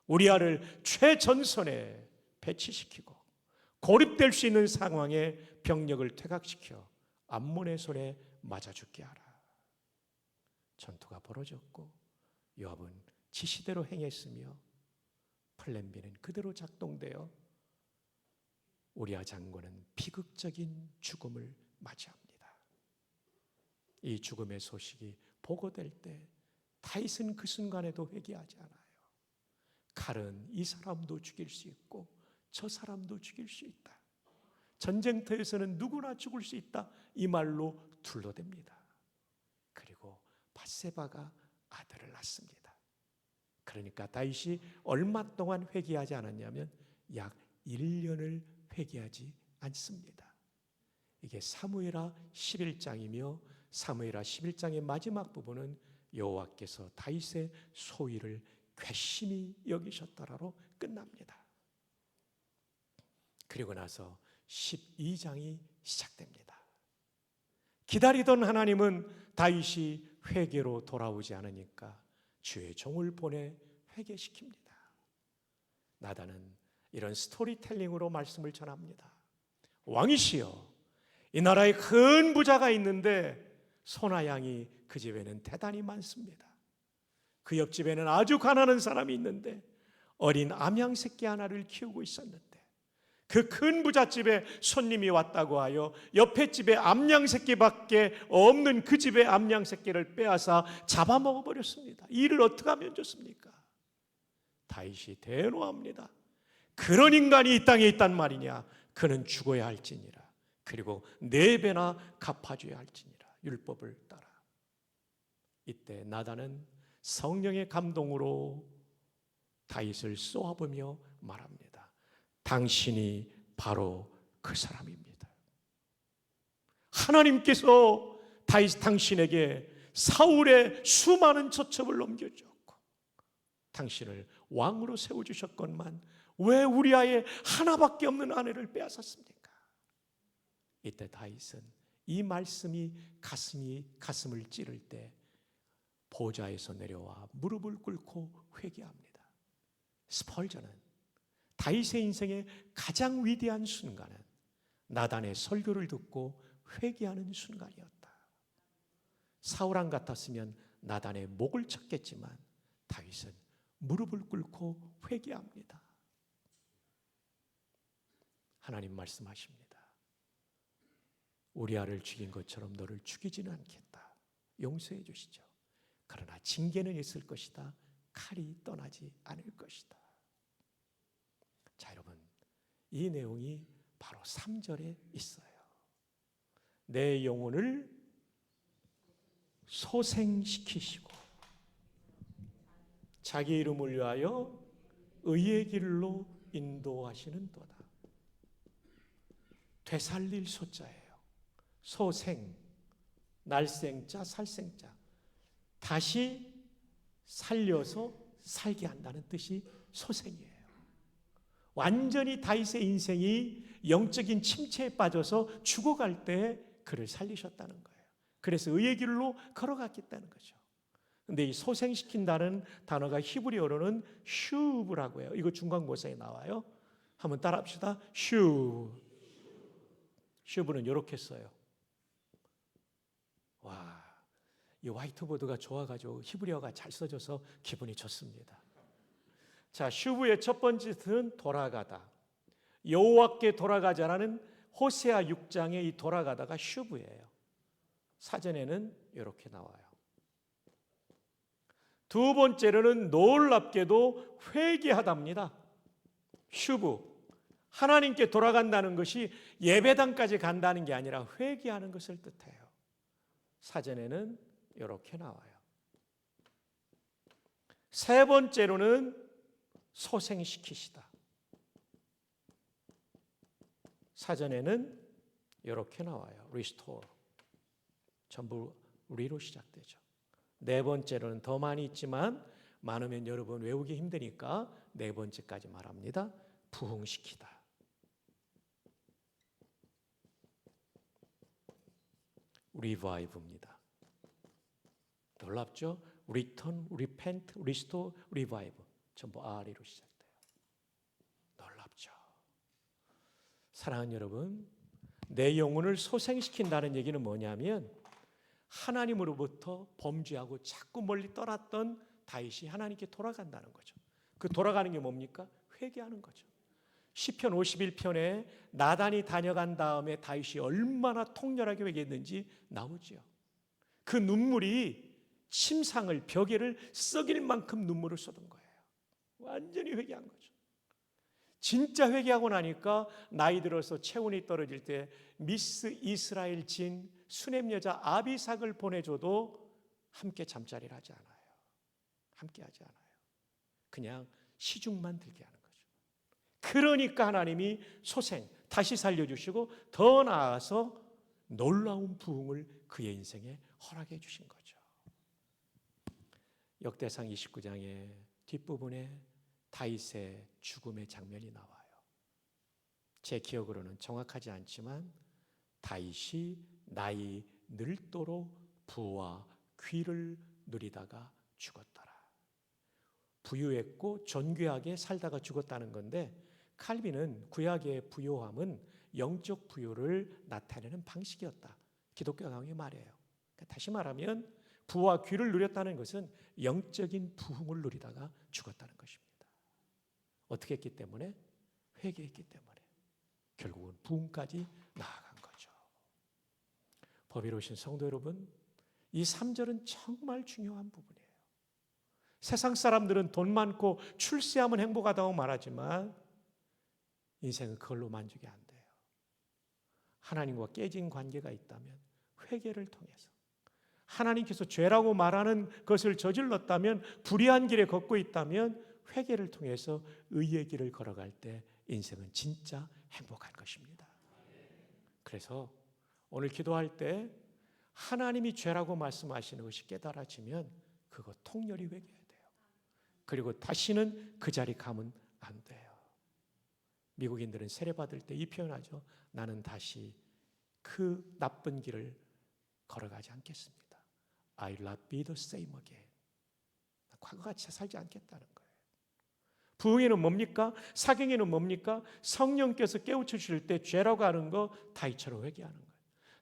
우리아를 최전선에 배치시키고 고립될 수 있는 상황에 병력을 퇴각시켜 암몬의 손에 맞아 죽게 하라. 전투가 벌어졌고 요압은 지시대로 행했으며 플랜 B는 그대로 작동되어 우리아 장군은 비극적인 죽음을 맞이합니다. 이 죽음의 소식이 보고될 때 다윗은 그 순간에도 회개하지 않아요. 칼은 이 사람도 죽일 수 있고 저 사람도 죽일 수 있다. 전쟁터에서는 누구나 죽을 수 있다. 이 말로 둘러댑니다. 그리고 밧세바가 아들을 낳습니다. 그러니까 다윗이 얼마 동안 회개하지 않았냐면 약 1년을 회개하지 않습니다. 이게 사무엘하 11장이며 사무엘하 11장의 마지막 부분은 여호와께서 다윗의 소위를 괘씸히 여기셨더라로 끝납니다. 그리고 나서 12장이 시작됩니다. 기다리던 하나님은 다윗이 회개로 돌아오지 않으니까 주의 종을 보내 회개시킵니다. 나단은 이런 스토리텔링으로 말씀을 전합니다. 왕이시여, 이 나라에 큰 부자가 있는데 소나 양이 그 집에는 대단히 많습니다. 그 옆집에는 아주 가난한 사람이 있는데 어린 암양 새끼 하나를 키우고 있었는데 그 큰 부잣집에 손님이 왔다고 하여 옆에 집에 암양 새끼밖에 없는 그 집의 암양 새끼를 빼앗아 잡아먹어 버렸습니다. 이 일을 어떻게 하면 좋습니까? 다윗이 대노합니다. 그런 인간이 이 땅에 있단 말이냐? 그는 죽어야 할지니라. 그리고 4배나 갚아줘야 할지니라. 율법을 따라. 이때 나단은 성령의 감동으로 다윗을 쏘아보며 말합니다. 당신이 바로 그 사람입니다. 하나님께서 당신에게 사울의 수많은 처첩을 넘겨주었고 당신을 왕으로 세워주셨건만 왜 우리아의 하나밖에 없는 아내를 빼앗았습니까? 이때 다윗은 이 말씀이 가슴을 찌를 때 보좌에서 내려와 무릎을 꿇고 회개합니다. 스펄전은 다윗의 인생의 가장 위대한 순간은 나단의 설교를 듣고 회개하는 순간이었다. 사울왕 같았으면 나단의 목을 쳤겠지만 다윗은 무릎을 꿇고 회개합니다. 하나님 말씀하십니다. 우리아를 죽인 것처럼 너를 죽이지는 않겠다. 용서해 주시죠. 그러나 징계는 있을 것이다. 칼이 떠나지 않을 것이다. 자, 여러분, 이 내용이 바로 3절에 있어요. 내 영혼을 소생시키시고 자기 이름을 위하여 의의 길로 인도하시는 도다. 되살릴 소자예요. 소생, 날생자, 살생자. 다시 살려서 살게 한다는 뜻이 소생이에요. 완전히 다윗의 인생이 영적인 침체에 빠져서 죽어갈 때 그를 살리셨다는 거예요. 그래서 의의 길로 걸어갔겠다는 거죠. 근데 이 소생시킨다는 단어가 히브리어로는 슈브라고 해요. 이거 중간고사에 나와요. 한번 따라합시다. 슈브는 이렇게 써요. 와, 이 화이트보드가 좋아가지고 히브리어가 잘 써져서 기분이 좋습니다. 자, 슈브의 첫 번째 뜻은 돌아가다. 여호와께 돌아가자라는 호세아 6장의 이 돌아가다가 슈브예요. 사전에는 이렇게 나와요. 두 번째로는 놀랍게도 회개하답니다. 슈브, 하나님께 돌아간다는 것이 예배당까지 간다는 게 아니라 회개하는 것을 뜻해요. 사전에는 이렇게 나와요. 세 번째로는 소생시키시다. 사전에는 이렇게 나와요. restore. 전부 리로 시작되죠. 네 번째로는 더 많이 있지만 많으면 여러분 외우기 힘드니까 네 번째까지 말합니다. 부흥시키다. revive입니다. 놀랍죠? return, repent, restore, revive. 전부 R로 시작돼요. 놀랍죠? 사랑하는 여러분, 내 영혼을 소생시킨다는 얘기는 뭐냐면 하나님으로부터 범죄하고 자꾸 멀리 떠났던 다윗이 하나님께 돌아간다는 거죠. 그 돌아가는 게 뭡니까? 회개하는 거죠. 시편 51편에 나단이 다녀간 다음에 다윗이 얼마나 통렬하게 회개했는지 나오죠. 그 눈물이 침상을 벽에를 썩일 만큼 눈물을 쏟은 거예요. 완전히 회개한 거죠. 진짜 회개하고 나니까 나이 들어서 체온이 떨어질 때 미스 이스라엘 진 수넴 여자 아비삭을 보내줘도 함께 잠자리를 하지 않아요. 함께 하지 않아요. 그냥 시중만 들게 하는 거죠. 그러니까 하나님이 소생 다시 살려주시고 더 나아가서 놀라운 부흥을 그의 인생에 허락해 주신 거죠. 역대상 29장의 뒷부분에 다윗의 죽음의 장면이 나와요. 제 기억으로는 정확하지 않지만 다윗이 나이 늙도록 부와 귀를 누리다가 죽었더라. 부유했고 존귀하게 살다가 죽었다는 건데, 칼빈은 구약의 부요함은 영적 부요를 나타내는 방식이었다. 기독교 강의 말이에요. 그러니까 다시 말하면 부와 귀를 누렸다는 것은 영적인 부흥을 누리다가 죽었다는 것입니다. 어떻게 했기 때문에? 회개했기 때문에 결국은 부흥까지 나아간 거죠. 법이로우신 성도 여러분, 이 3절은 정말 중요한 부분이에요. 세상 사람들은 돈 많고 출세하면 행복하다고 말하지만 인생은 그걸로 만족이 안 돼요. 하나님과 깨진 관계가 있다면 회개를 통해서, 하나님께서 죄라고 말하는 것을 저질렀다면, 불의한 길에 걷고 있다면 회개를 통해서 의의 길을 걸어갈 때 인생은 진짜 행복한 것입니다. 그래서 오늘 기도할 때 하나님이 죄라고 말씀하시는 것이 깨달아지면 그거 통렬히 회개해야 돼요. 그리고 다시는 그 자리 가면 안 돼요. 미국인들은 세례받을 때 이 표현하죠. 나는 다시 그 나쁜 길을 걸어가지 않겠습니다. I will not be the same again. 과거같이 살지 않겠다는 거예요. 부흥에는 뭡니까? 사경에는 뭡니까? 성령께서 깨우쳐 주실 때 죄라고 하는 거 다윗처럼 회개하는 거예요.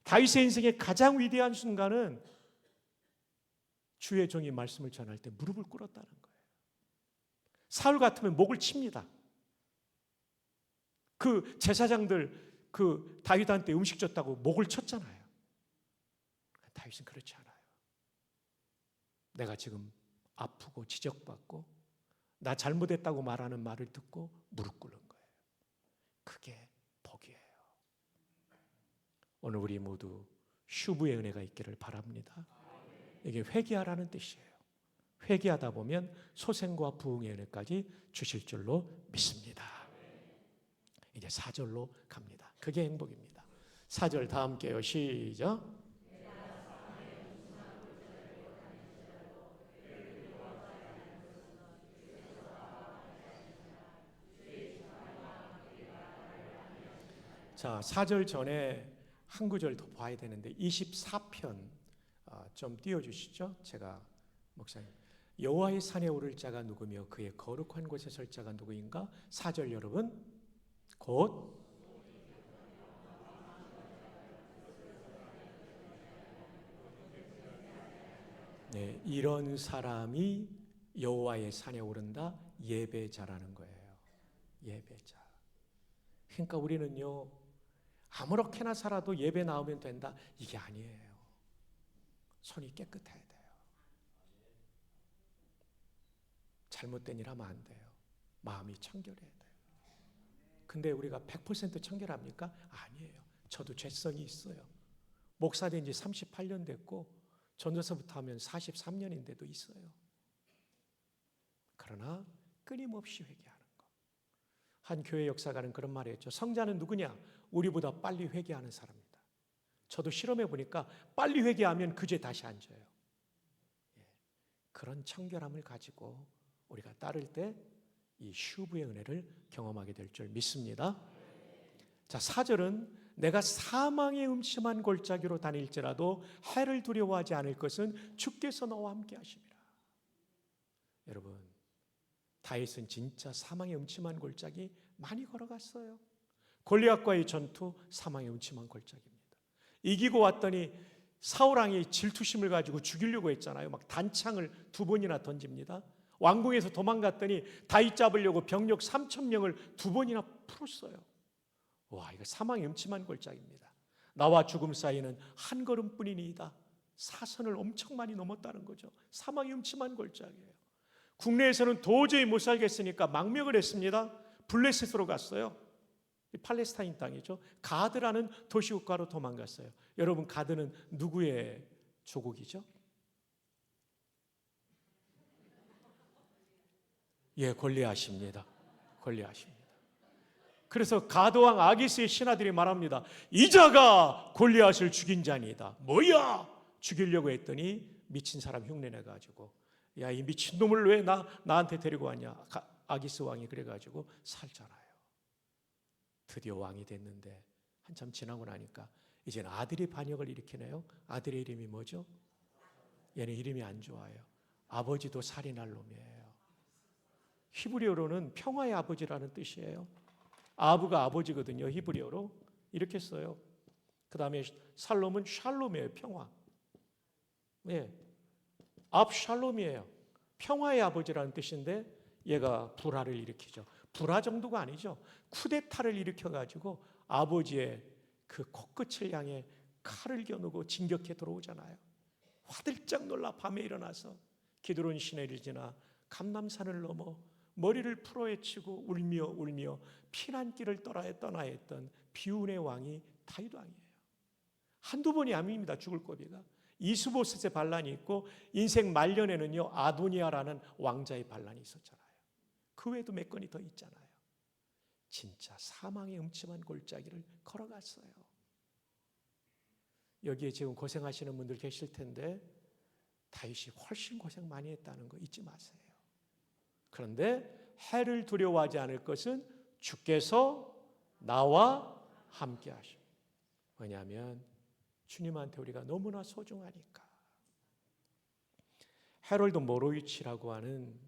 다윗의 인생의 가장 위대한 순간은 주의 종이 말씀을 전할 때 무릎을 꿇었다는 거예요. 사울 같으면 목을 칩니다. 그 제사장들 그 다윗한테 음식 줬다고 목을 쳤잖아요. 다윗은 그렇지 않아요. 내가 지금 아프고 지적받고 나 잘못했다고 말하는 말을 듣고 무릎 꿇는 거예요. 그게 복이에요. 오늘 우리 모두 슈브의 은혜가 있기를 바랍니다. 이게 회개하라는 뜻이에요. 회개하다 보면 소생과 부흥의 은혜까지 주실 줄로 믿습니다. 이제 4절로 갑니다. 그게 행복입니다. 4절 다 함께요. 시작. 자, 4절 전에 한 구절 더 봐야 되는데 24편 좀 띄워주시죠. 제가 목사님, 여호와의 산에 오를 자가 누구며 그의 거룩한 곳에 설 자가 누구인가? 4절 여러분, 곧 네, 이런 사람이 여호와의 산에 오른다. 예배자라는 거예요. 예배자. 그러니까 우리는요, 아무렇게나 살아도 예배 나오면 된다, 이게 아니에요. 손이 깨끗해야 돼요. 잘못된 일 하면 안 돼요. 마음이 청결해야 돼요. 근데 우리가 100% 청결합니까? 아니에요. 저도 죄성이 있어요. 목사 된 지 38년 됐고 전도서부터 하면 43년인데도 있어요. 그러나 끊임없이 회개하는 거. 한 교회 역사가는 그런 말을 했죠. 성자는 누구냐? 우리보다 빨리 회개하는 사람이다. 저도 실험해 보니까 빨리 회개하면 그 죄 다시 안 져요. 그런 청결함을 가지고 우리가 따를 때 이 슈브의 은혜를 경험하게 될 줄 믿습니다. 자, 4절은 내가 사망의 음침한 골짜기로 다닐지라도 해를 두려워하지 않을 것은 주께서 너와 함께 하심이라. 여러분, 다윗은 진짜 사망의 음침한 골짜기 많이 걸어갔어요. 골리앗과의 전투, 사망의 음침한 골짜기입니다. 이기고 왔더니 사울왕이 질투심을 가지고 죽이려고 했잖아요. 막 단창을 2번이나 던집니다. 왕궁에서 도망갔더니 다윗 잡으려고 병력 3,000명을 2번이나 풀었어요. 와, 이거 사망의 음침한 골짜기입니다. 나와 죽음 사이는 한 걸음뿐이니이다. 사선을 엄청 많이 넘었다는 거죠. 사망의 음침한 골짜기예요. 국내에서는 도저히 못 살겠으니까 망명을 했습니다. 블레셋으로 갔어요. 팔레스타인 땅이죠. 가드라는 도시국가로 도망갔어요. 여러분, 가드는 누구의 조국이죠? 예, 골리앗입니다. 골리앗입니다. 그래서 가드왕 아기스의 신하들이 말합니다. 이 자가 골리앗을 죽인 자니다. 뭐야? 죽이려고 했더니 미친 사람 흉내내가지고, 야, 이 미친놈을 왜 나한테 데리고 왔냐? 아기스 왕이 그래가지고 살잖아요. 드디어 왕이 됐는데 한참 지나고 나니까 이제는 아들이 반역을 일으키네요. 아들의 이름이 뭐죠? 얘는 이름이 안 좋아요. 아버지도 살인할 놈이에요. 히브리어로는 평화의 아버지라는 뜻이에요. 아부가 아버지거든요. 히브리어로 이렇게 써요. 그 다음에 살롬은 샬롬이에요. 평화. 네, 압샬롬이에요. 평화의 아버지라는 뜻인데 얘가 불화를 일으키죠. 불화 정도가 아니죠. 쿠데타를 일으켜가지고 아버지의 그 코끝을 향해 칼을 겨누고 진격해 들어오잖아요. 화들짝 놀라 밤에 일어나서 기드론 시내를 지나 감람산을 넘어 머리를 풀어헤치고 울며 피난길을 떠나야 했던 비운의 왕이 다윗 왕이에요. 한두 번이 아닙니다. 죽을 고비가. 이스보셋의 반란이 있고 인생 말년에는요 아도니아라는 왕자의 반란이 있었잖아요. 그 외에도 몇 건이 더 있잖아요. 진짜 사망의 음침한 골짜기를 걸어갔어요. 여기에 지금 고생하시는 분들 계실 텐데 다윗이 훨씬 고생 많이 했다는 거 잊지 마세요. 그런데 해를 두려워하지 않을 것은 주께서 나와 함께 하십니다. 왜냐하면 주님한테 우리가 너무나 소중하니까. 해롤드 모로위치라고 하는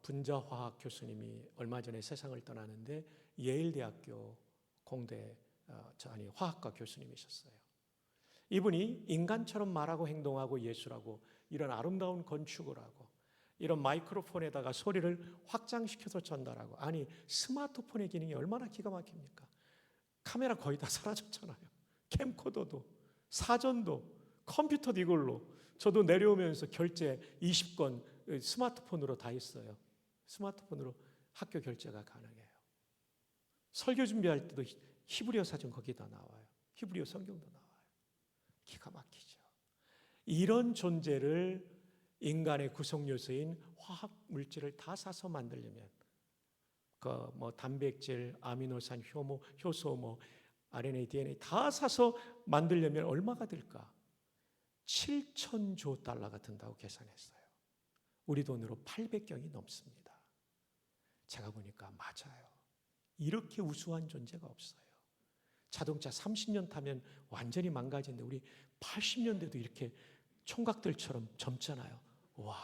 분자화학 교수님이 얼마 전에 세상을 떠나는데 예일대학교 공대 화학과 교수님이셨어요. 이분이 인간처럼 말하고 행동하고 예술하고 이런 아름다운 건축을 하고 이런 마이크로폰에다가 소리를 확장시켜서 전달하고, 아니 스마트폰의 기능이 얼마나 기가 막힙니까? 카메라 거의 다 사라졌잖아요. 캠코더도 사전도 컴퓨터도 이걸로. 저도 내려오면서 결제 20건 스마트폰으로 다 했어요. 스마트폰으로 학교 결제가 가능해요. 설교 준비할 때도 히브리어 사전 거기다 나와요. 히브리어 성경도 나와요. 기가 막히죠. 이런 존재를 인간의 구성 요소인 화학 물질을 다 사서 만들려면 단백질, 아미노산, 효소, RNA, DNA 다 사서 만들려면 얼마가 들까? 7,000조 달러가 든다고 계산했어요. 우리 돈으로 800경이 넘습니다. 제가 보니까 맞아요. 이렇게 우수한 존재가 없어요. 자동차 30년 타면 완전히 망가지는데 우리 80년대도 이렇게 총각들처럼 젊잖아요. 와,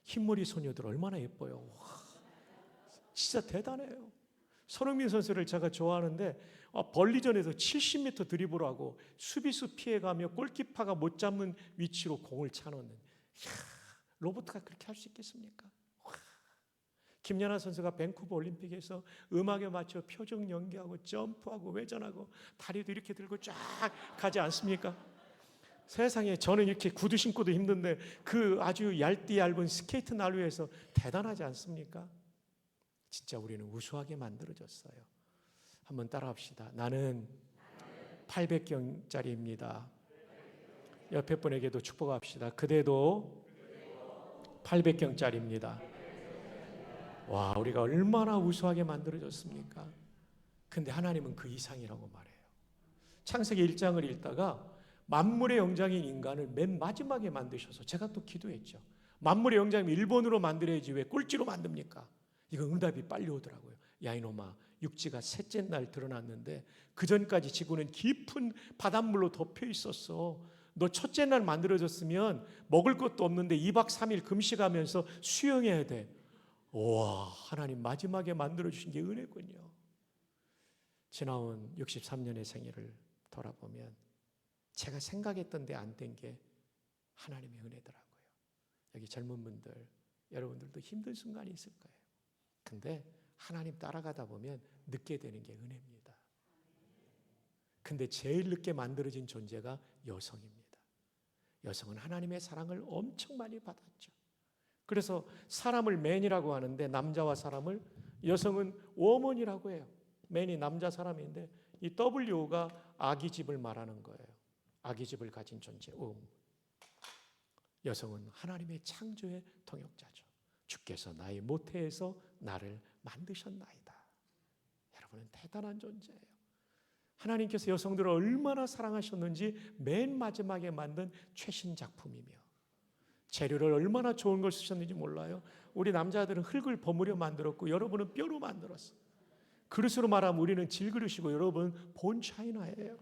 흰머리 소녀들 얼마나 예뻐요. 와, 진짜 대단해요. 손흥민 선수를 제가 좋아하는데 벌리전에서 70m 드리블을 하고 수비수 피해가며 골키퍼가 못 잡는 위치로 공을 차놓는, 로봇가 그렇게 할 수 있겠습니까? 김연아 선수가 밴쿠버 올림픽에서 음악에 맞춰 표정 연기하고 점프하고 회전하고 다리도 이렇게 들고 쫙 가지 않습니까? 세상에, 저는 이렇게 구두 신고도 힘든데 그 아주 얇은 스케이트 난로에서 대단하지 않습니까? 진짜 우리는 우수하게 만들어졌어요. 한번 따라합시다. 나는 800경짜리입니다. 옆에 분에게도 축복합시다. 그대도 800경짜리입니다. 와, 우리가 얼마나 우수하게 만들어졌습니까? 근데 하나님은 그 이상이라고 말해요. 창세기 1장을 읽다가 만물의 영장인 인간을 맨 마지막에 만드셔서 제가 또 기도했죠. 만물의 영장이면 일본으로 만들어야지 왜 꼴찌로 만듭니까? 이거 응답이 빨리 오더라고요. 야 이놈아, 육지가 셋째 날 드러났는데 그 전까지 지구는 깊은 바닷물로 덮여 있었어. 너 첫째 날 만들어졌으면 먹을 것도 없는데 2박 3일 금식하면서 수영해야 돼. 와, 하나님 마지막에 만들어주신 게 은혜군요. 지나온 63년의 생애를 돌아보면 제가 생각했던 데 안 된 게 하나님의 은혜더라고요. 여기 젊은 분들, 여러분들도 힘든 순간이 있을 거예요. 근데 하나님 따라가다 보면 늦게 되는 게 은혜입니다. 근데 제일 늦게 만들어진 존재가 여성입니다. 여성은 하나님의 사랑을 엄청 많이 받았죠. 그래서 사람을 맨이라고 하는데 남자와 사람을 여성은 워먼이라고 해요. 맨이 남자 사람인데 이 W가 아기 집을 말하는 거예요. 아기 집을 가진 존재, 여성은 하나님의 창조의 통역자죠. 주께서 나의 모태에서 나를 만드셨나이다. 여러분은 대단한 존재예요. 하나님께서 여성들을 얼마나 사랑하셨는지 맨 마지막에 만든 최신 작품이며 재료를 얼마나 좋은 걸 쓰셨는지 몰라요. 우리 남자들은 흙을 버무려 만들었고 여러분은 뼈로 만들었어요. 그릇으로 말하면 우리는 질그릇이고 여러분은 본 차이나예요.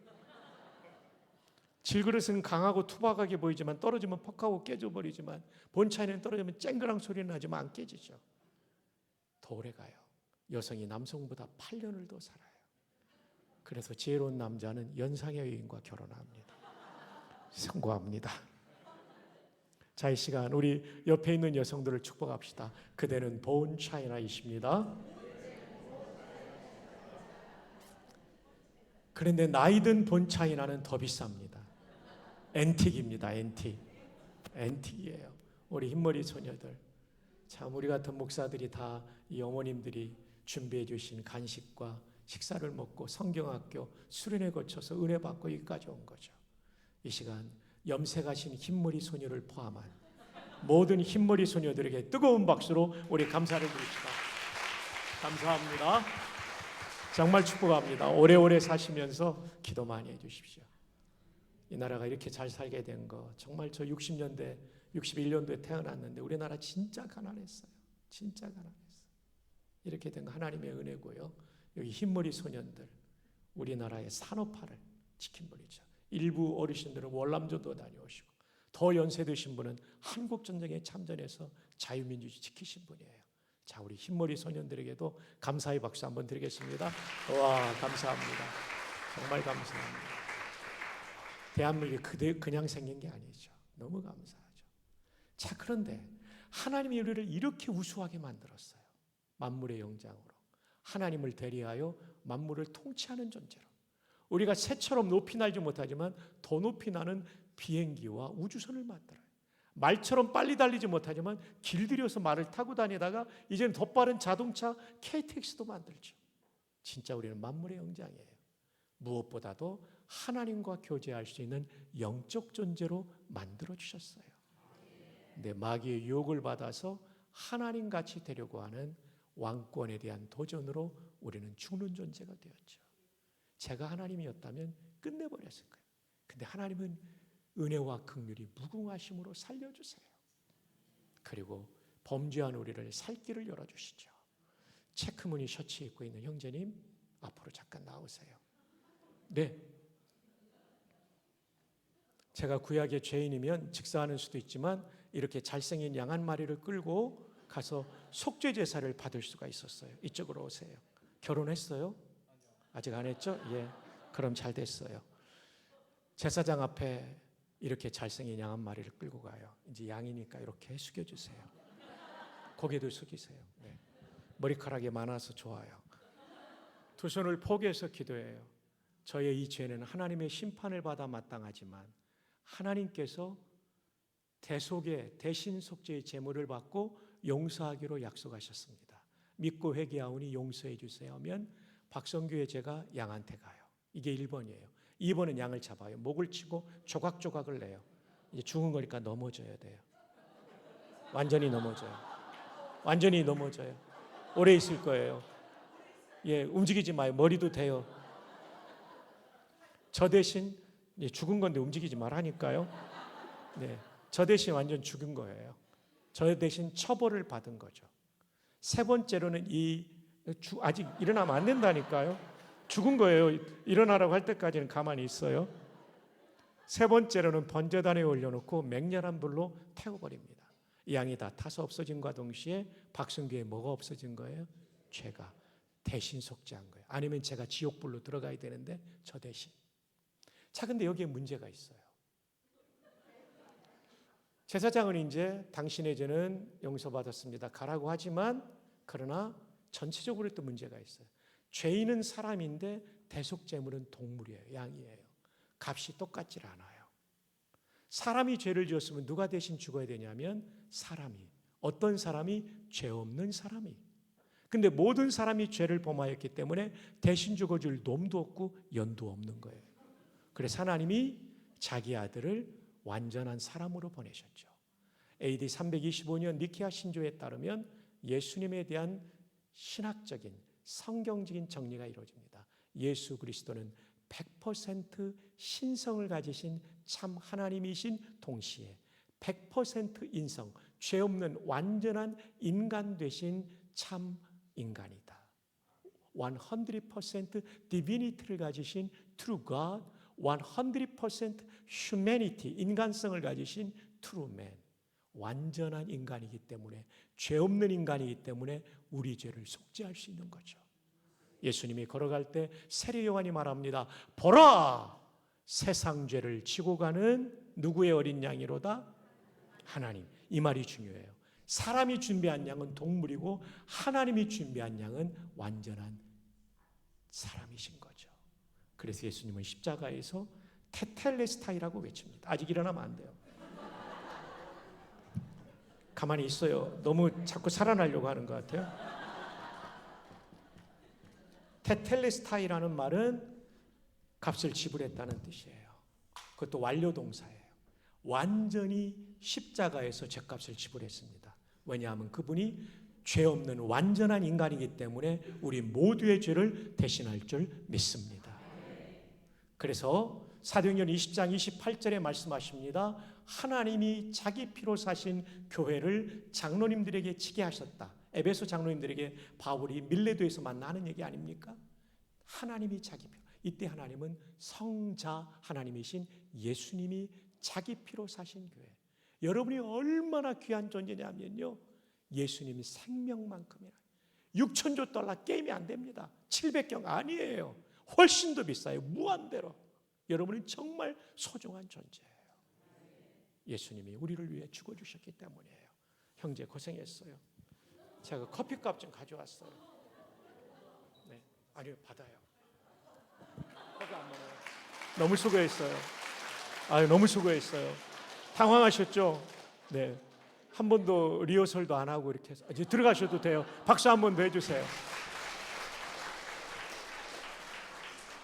질그릇은 강하고 투박하게 보이지만 떨어지면 퍽하고 깨져버리지만 본 차이는 떨어지면 쨍그랑 소리는 나지만 안 깨지죠. 더 오래가요. 여성이 남성보다 8년을 더 살아요. 그래서 지혜로운 남자는 연상의 여인과 결혼합니다. 성공합니다. 자, 이 시간 우리 옆에 있는 여성들을 축복합시다. 그대는 본 차이나이십니다. 그런데 나이든 본 차이나는 더 비쌉니다. 앤틱입니다. 앤틱이에요. 우리 흰머리 소녀들, 참 우리 같은 목사들이 다 이 어머님들이 준비해 주신 간식과 식사를 먹고 성경학교 수련회 거쳐서 은혜 받고 여기까지 온 거죠. 이 시간 염색하신 흰머리 소녀를 포함한 모든 흰머리 소녀들에게 뜨거운 박수로 우리 감사를 드립시다. 감사합니다. 정말 축복합니다. 오래오래 사시면서 기도 많이 해주십시오. 이 나라가 이렇게 잘 살게 된 거 정말 저 60년대 61년도에 태어났는데 우리나라 진짜 가난했어요. 진짜 가난했어요. 이렇게 된 거 하나님의 은혜고요. 여기 흰머리 소년들 우리나라의 산업화를 지킨 분이죠. 일부 어르신들은 월남전도 다녀오시고 더 연세 드신 분은 한국전쟁에 참전해서 자유민주주의 지키신 분이에요. 자, 우리 흰머리 소년들에게도 감사의 박수 한번 드리겠습니다. 와, 감사합니다. 정말 감사합니다. 대한민국이 그냥 생긴 게 아니죠. 너무 감사하죠. 자, 그런데 하나님이 우리를 이렇게 우수하게 만들었어요. 만물의 영장으로 하나님을 대리하여 만물을 통치하는 존재로 우리가 새처럼 높이 날지 못하지만 더 높이 나는 비행기와 우주선을 만들어요. 말처럼 빨리 달리지 못하지만 길들여서 말을 타고 다니다가 이제는 더 빠른 자동차 KTX도 만들죠. 진짜 우리는 만물의 영장이에요. 무엇보다도 하나님과 교제할 수 있는 영적 존재로 만들어 주셨어요. 근데 마귀의 유혹을 받아서 하나님같이 되려고 하는 왕권에 대한 도전으로 우리는 죽는 존재가 되었죠. 제가 하나님이었다면 끝내버렸을 거예요. 근데 하나님은 은혜와 긍휼이 무궁하심으로 살려주세요. 그리고 범죄한 우리를 살 길을 열어주시죠. 체크무늬 셔츠 입고 있는 형제님 앞으로 잠깐 나오세요. 네. 제가 구약의 죄인이면 직사하는 수도 있지만 이렇게 잘생긴 양 한 마리를 끌고 가서 속죄 제사를 받을 수가 있었어요. 이쪽으로 오세요. 결혼했어요? 아직 안 했죠? 예. 그럼 잘 됐어요. 제사장 앞에 이렇게 잘생긴 양 한 마리를 끌고 가요. 이제 양이니까 이렇게 숙여주세요. 고개도 숙이세요. 네. 머리카락이 많아서 좋아요. 두 손을 포개해서 기도해요. 저의 이 죄는 하나님의 심판을 받아 마땅하지만 하나님께서 대속의 대신 속죄의 제물을 받고 용서하기로 약속하셨습니다. 믿고 회개하오니 용서해 주세요 하면 박성규의 제가 양한테 가요. 이게 1번이에요. 2번은 양을 잡아요. 목을 치고 조각조각을 내요. 이제 죽은 거니까 넘어져야 돼요. 완전히 넘어져요. 완전히 넘어져요. 오래 있을 거예요. 예, 움직이지 마요. 머리도 돼요. 저 대신 죽은 건데 움직이지 말라니까요. 네, 저 대신 완전 죽은 거예요. 저 대신 처벌을 받은 거죠. 세 번째로는 아직 일어나면 안 된다니까요. 죽은 거예요. 일어나라고 할 때까지는 가만히 있어요. 세 번째로는 번제단에 올려놓고 맹렬한 불로 태워버립니다. 이 양이 다 타서 없어진과 동시에 박승규에 뭐가 없어진 거예요? 죄가 대신 속죄한 거예요. 아니면 제가 지옥불로 들어가야 되는데 저 대신. 자, 근데 여기에 문제가 있어요. 제사장은 이제 당신의 죄는 용서받았습니다. 가라고 하지만 그러나 전체적으로 또 문제가 있어요. 죄인은 사람인데 대속제물은 동물이에요. 양이에요. 값이 똑같지 않아요. 사람이 죄를 지었으면 누가 대신 죽어야 되냐면 사람이. 어떤 사람이? 죄 없는 사람이. 근데 모든 사람이 죄를 범하였기 때문에 대신 죽어줄 놈도 없고 연도 없는 거예요. 그래서 하나님이 자기 아들을 완전한 사람으로 보내셨죠. AD 325년 니케아 신조에 따르면 예수님에 대한 신학적인 성경적인 정리가 이루어집니다. 예수 그리스도는 100% 신성을 가지신 참 하나님이신 동시에 100% 인성, 죄 없는 완전한 인간 되신 참 인간이다. 100% divinity를 가지신 true God, 100% humanity, 인간성을 가지신 true man. 완전한 인간이기 때문에, 죄 없는 인간이기 때문에 우리 죄를 속죄할 수 있는 거죠. 예수님이 걸어갈 때 세례 요한이 말합니다. 보라! 세상 죄를 지고 가는 누구의 어린 양이로다? 하나님. 이 말이 중요해요. 사람이 준비한 양은 동물이고 하나님이 준비한 양은 완전한 사람이신 거죠. 그래서 예수님은 십자가에서 테텔레스타이라고 외칩니다. 아직 일어나면 안 돼요. 가만히 있어요. 너무 자꾸 살아나려고 하는 것 같아요. 테텔레스타이라는 말은 값을 지불했다는 뜻이에요. 그것도 완료 동사예요. 완전히 십자가에서 죄값을 지불했습니다. 왜냐하면 그분이 죄 없는 완전한 인간이기 때문에 우리 모두의 죄를 대신할 줄 믿습니다. 그래서 사도행전 20장 28절에 말씀하십니다. 하나님이 자기 피로 사신 교회를 장로님들에게 지게 하셨다. 에베소 장로님들에게 바울이 밀레도에서 만나는 얘기 아닙니까? 하나님이 자기 피로. 이때 하나님은 성자 하나님이신 예수님이 자기 피로 사신 교회. 여러분이 얼마나 귀한 존재냐면요, 예수님이 생명만큼이나. $6,000조 게임이 안 됩니다. 700경 아니에요. 훨씬 더 비싸요. 무한대로. 여러분은 정말 소중한 존재예요. 예수님이 우리를 위해 죽어주셨기 때문이에요. 형제 고생했어요. 제가 커피값 좀 가져왔어요. 네, 아니요, 받아요. 커피 안 먹어요. 너무 수고했어요. 아유, 너무 수고했어요. 당황하셨죠? 네, 한 번도 리허설도 안 하고 이렇게 해서 이제 들어가셔도 돼요. 박수 한 번 더 해주세요.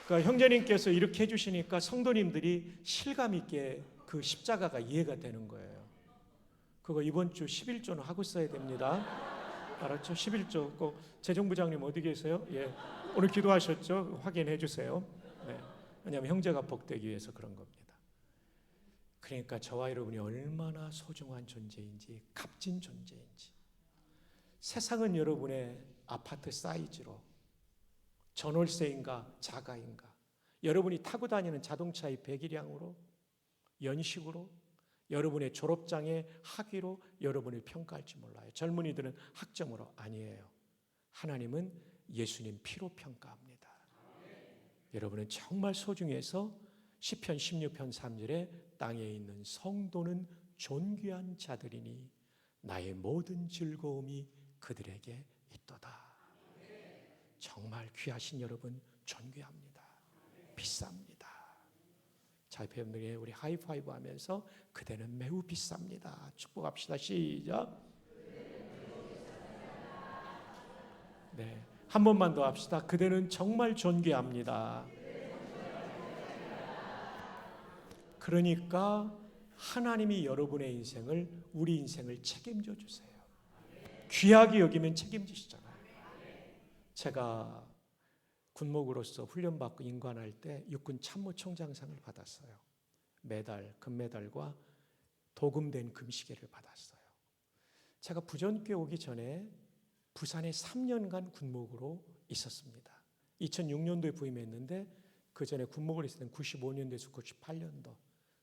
그러니까 형제님께서 이렇게 해주시니까 성도님들이 실감 있게 그 십자가가 이해가 되는 거예요. 그거 이번 주 11조는 하고 써야 됩니다. 알았죠? 11조 꼭. 재정부장님 어디 계세요? 예, 오늘 기도하셨죠? 확인해 주세요. 네. 왜냐하면 형제가 복되기 위해서 그런 겁니다. 그러니까 저와 여러분이 얼마나 소중한 존재인지, 값진 존재인지. 세상은 여러분의 아파트 사이즈로, 전월세인가 자가인가, 여러분이 타고 다니는 자동차의 배기량으로, 연식으로, 여러분의 졸업장의 학위로 여러분을 평가할지 몰라요. 젊은이들은 학점으로. 아니에요. 하나님은 예수님 피로 평가합니다. 여러분은 정말 소중해서 시편 16편 3절에 땅에 있는 성도는 존귀한 자들이니 나의 모든 즐거움이 그들에게 있도다. 정말 귀하신 여러분 존귀합니다. 비쌉니다. 자, 옆에 분들에게 우리 하이파이브 하면서 그대는 매우 비쌉니다. 축복합시다. 시작. 네, 한 번만 더 합시다. 그대는 정말 존귀합니다. 그러니까 하나님이 여러분의 인생을, 우리 인생을 책임져 주세요. 귀하게 여기면 책임지시잖아요. 제가 군목으로서 훈련받고 임관할 때 육군 참모총장상을 받았어요. 메달, 금메달과 도금된 금시계를 받았어요. 제가 부전교회 오기 전에 부산에 3년간 군목으로 있었습니다. 2006년도에 부임했는데 그 전에 군목을 있을 때는 95년도에서 98년도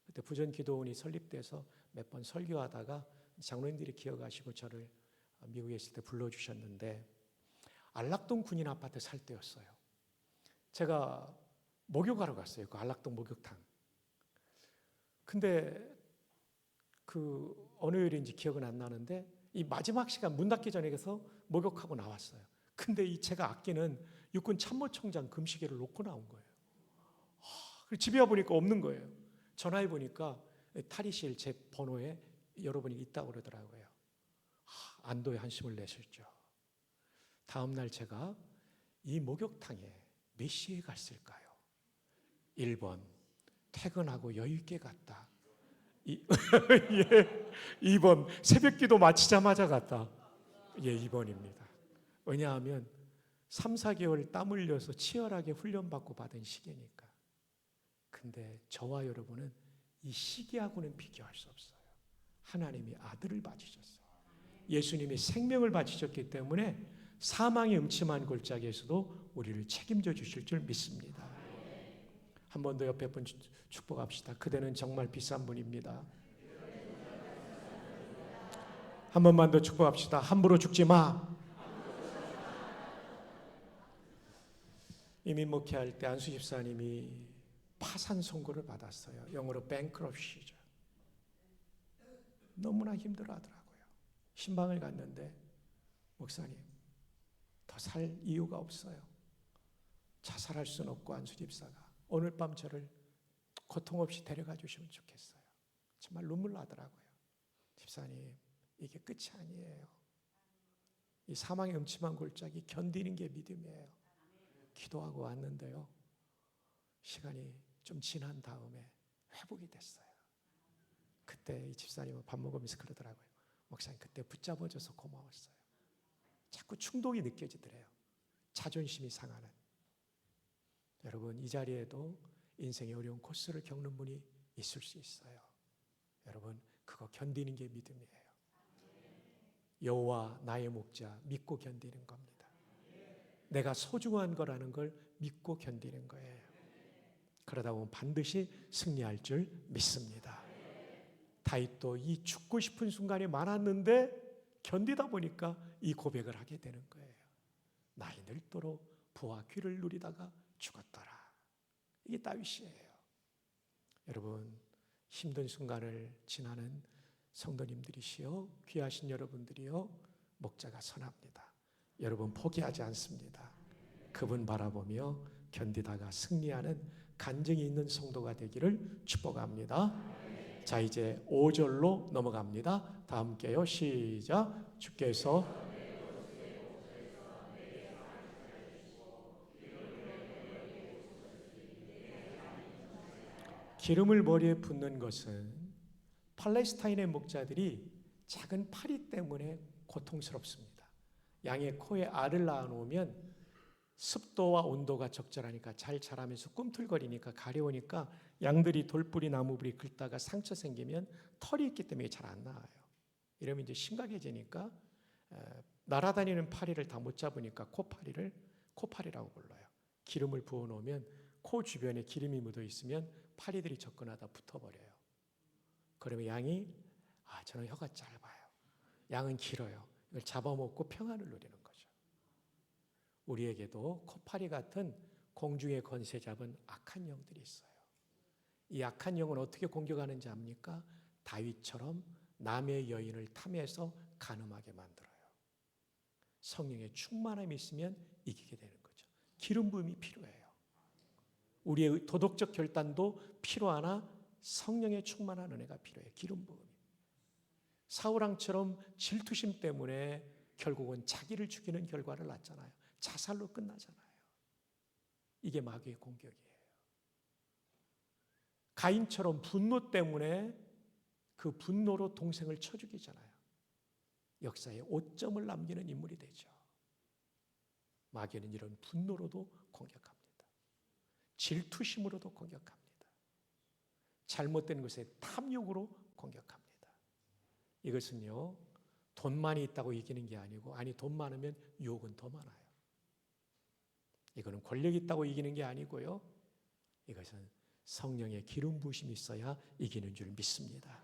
그때 부전기도원이 설립돼서 몇 번 설교하다가 장로님들이 기억하시고 저를 미국에 있을 때 불러주셨는데 안락동 군인 아파트 살 때였어요. 제가 목욕하러 갔어요. 그 안락동 목욕탕. 근데 그 어느 요일인지 기억은 안 나는데 이 마지막 시간 문 닫기 전에 가서 목욕하고 나왔어요. 근데 이 제가 아끼는 육군 참모총장 금시계를 놓고 나온 거예요. 집에 와보니까 없는 거예요. 전화해 보니까 탈의실 제 번호에 여러분이 있다고 그러더라고요. 안도의 한숨을 내셨죠. 다음 날 제가 이 목욕탕에 몇 시에 갔을까요? 1번 퇴근하고 여유 있게 갔다. 예, 2번 새벽기도 마치자마자 갔다. 예, 2번입니다. 왜냐하면 3, 4개월 땀 흘려서 치열하게 훈련받고 받은 시기니까. 근데 저와 여러분은 이 시기하고는 비교할 수 없어요. 하나님이 아들을 바치셨어요. 예수님이 생명을 바치셨기 때문에 사망의 음침한 골짜기에서도 우리를 책임져 주실 줄 믿습니다. 한 번 더 옆에 분 축복합시다. 그대는 정말 비싼 분입니다. 한 번만 더 축복합시다. 함부로 죽지 마. 이민 목회할 때 안수 집사님이 파산 선고를 받았어요. 영어로 bankruptcy죠. 너무나 힘들어하더라고요. 신방을 갔는데 목사님 더 살 이유가 없어요. 자살할 수는 없고 안수 집사가 오늘 밤 저를 고통 없이 데려가 주시면 좋겠어요. 정말 눈물 나더라고요. 집사님 이게 끝이 아니에요. 이 사망의 음침한 골짜기 견디는 게 믿음이에요. 기도하고 왔는데요. 시간이 좀 지난 다음에 회복이 됐어요. 그때 이 집사님은 밥 먹으면서 그러더라고요. 목사님 그때 붙잡아줘서 고마웠어요. 자꾸 충동이 느껴지더래요. 자존심이 상하는. 여러분 이 자리에도 인생의 어려운 코스를 겪는 분이 있을 수 있어요. 여러분 그거 견디는 게 믿음이에요. 여호와 나의 목자 믿고 견디는 겁니다. 내가 소중한 거라는 걸 믿고 견디는 거예요. 그러다 보면 반드시 승리할 줄 믿습니다. 다윗도 이 죽고 싶은 순간이 많았는데 견디다 보니까 이 고백을 하게 되는 거예요. 나이 늙도록 부와 귀를 누리다가 죽었더라. 이게 다윗이에요. 여러분 힘든 순간을 지나는 성도님들이시여 귀하신 여러분들이여 목자가 선합니다. 여러분 포기하지 않습니다. 그분 바라보며 견디다가 승리하는 간증이 있는 성도가 되기를 축복합니다. 자 이제 5절로 넘어갑니다. 다 함께요. 시작. 주께서 기름을 머리에 붓는 것은 팔레스타인의 목자들이 작은 파리 때문에 고통스럽습니다. 양의 코에 알을 낳아놓으면 습도와 온도가 적절하니까 잘 자라면서 꿈틀거리니까 가려우니까 양들이 돌뿌리 나무뿌리 긁다가 상처 생기면 털이 있기 때문에 잘 안 나와요. 이러면 이제 심각해지니까 날아다니는 파리를 다 못 잡으니까 코파리라고 불러요. 기름을 부어놓으면 코 주변에 기름이 묻어 있으면 파리들이 접근하다 붙어버려요. 그러면 양이 저는 혀가 짧아요. 양은 길어요. 이걸 잡아먹고 평안을 누리는 거죠. 우리에게도 코파리 같은 공중의 권세 잡은 악한 영들이 있어요. 이 악한 영은 어떻게 공격하는지 압니까? 다윗처럼 남의 여인을 탐해서 간음하게 만들어요. 성령의 충만함이 있으면 이기게 되는 거죠. 기름 부음이 필요해요. 우리의 도덕적 결단도 필요하나 성령의 충만한 은혜가 필요해요. 기름 부음이. 사울왕처럼 질투심 때문에 결국은 자기를 죽이는 결과를 낳잖아요. 자살로 끝나잖아요. 이게 마귀의 공격이에요. 가인처럼 분노 때문에 그 분노로 동생을 쳐 죽이잖아요. 역사에 오점을 남기는 인물이 되죠. 마귀는 이런 분노로도 공격합니다. 질투심으로도 공격합니다. 잘못된 것에 탐욕으로 공격합니다. 이것은요, 돈만이 있다고 이기는 게 아니고, 돈 많으면 유혹은 더 많아요. 이거는 권력이 있다고 이기는 게 아니고요. 이것은 성령의 기름 부으심이 있어야 이기는 줄 믿습니다.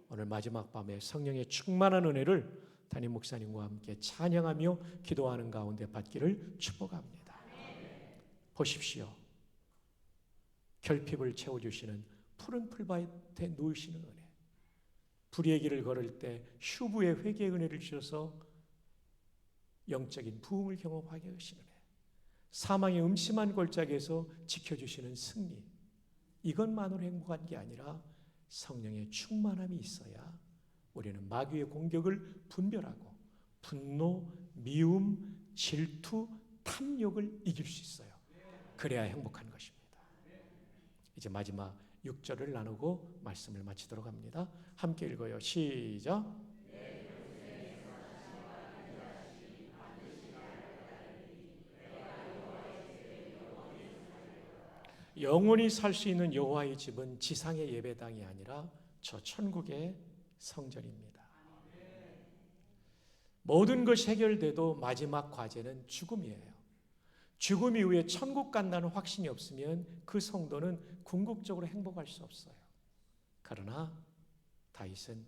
오늘 마지막 밤에 성령의 충만한 은혜를 담임 목사님과 함께 찬양하며 기도하는 가운데 받기를 축복합니다. 보십시오. 결핍을 채워주시는 푸른 풀밭에 누우시는 은혜. 불의의 길을 걸을 때 휴부의 회개의 은혜를 주셔서 영적인 부흥을 경험하게 하시는 은혜. 사망의 음침한 골짜기에서 지켜주시는 승리. 이것만으로 행복한 게 아니라 성령의 충만함이 있어야 우리는 마귀의 공격을 분별하고 분노, 미움, 질투, 탐욕을 이길 수 있어요. 그래야 행복한 것입니다. 이제 마지막 6절을 나누고 말씀을 마치도록 합니다. 함께 읽어요. 시작. 영원히 살 수 있는 여호와의 집은 지상의 예배당이 아니라 저 천국의 성전입니다. 모든 것이 해결돼도 마지막 과제는 죽음이에요. 죽음 이후에 천국 간다는 확신이 없으면 그 성도는 궁극적으로 행복할 수 없어요. 그러나 다윗은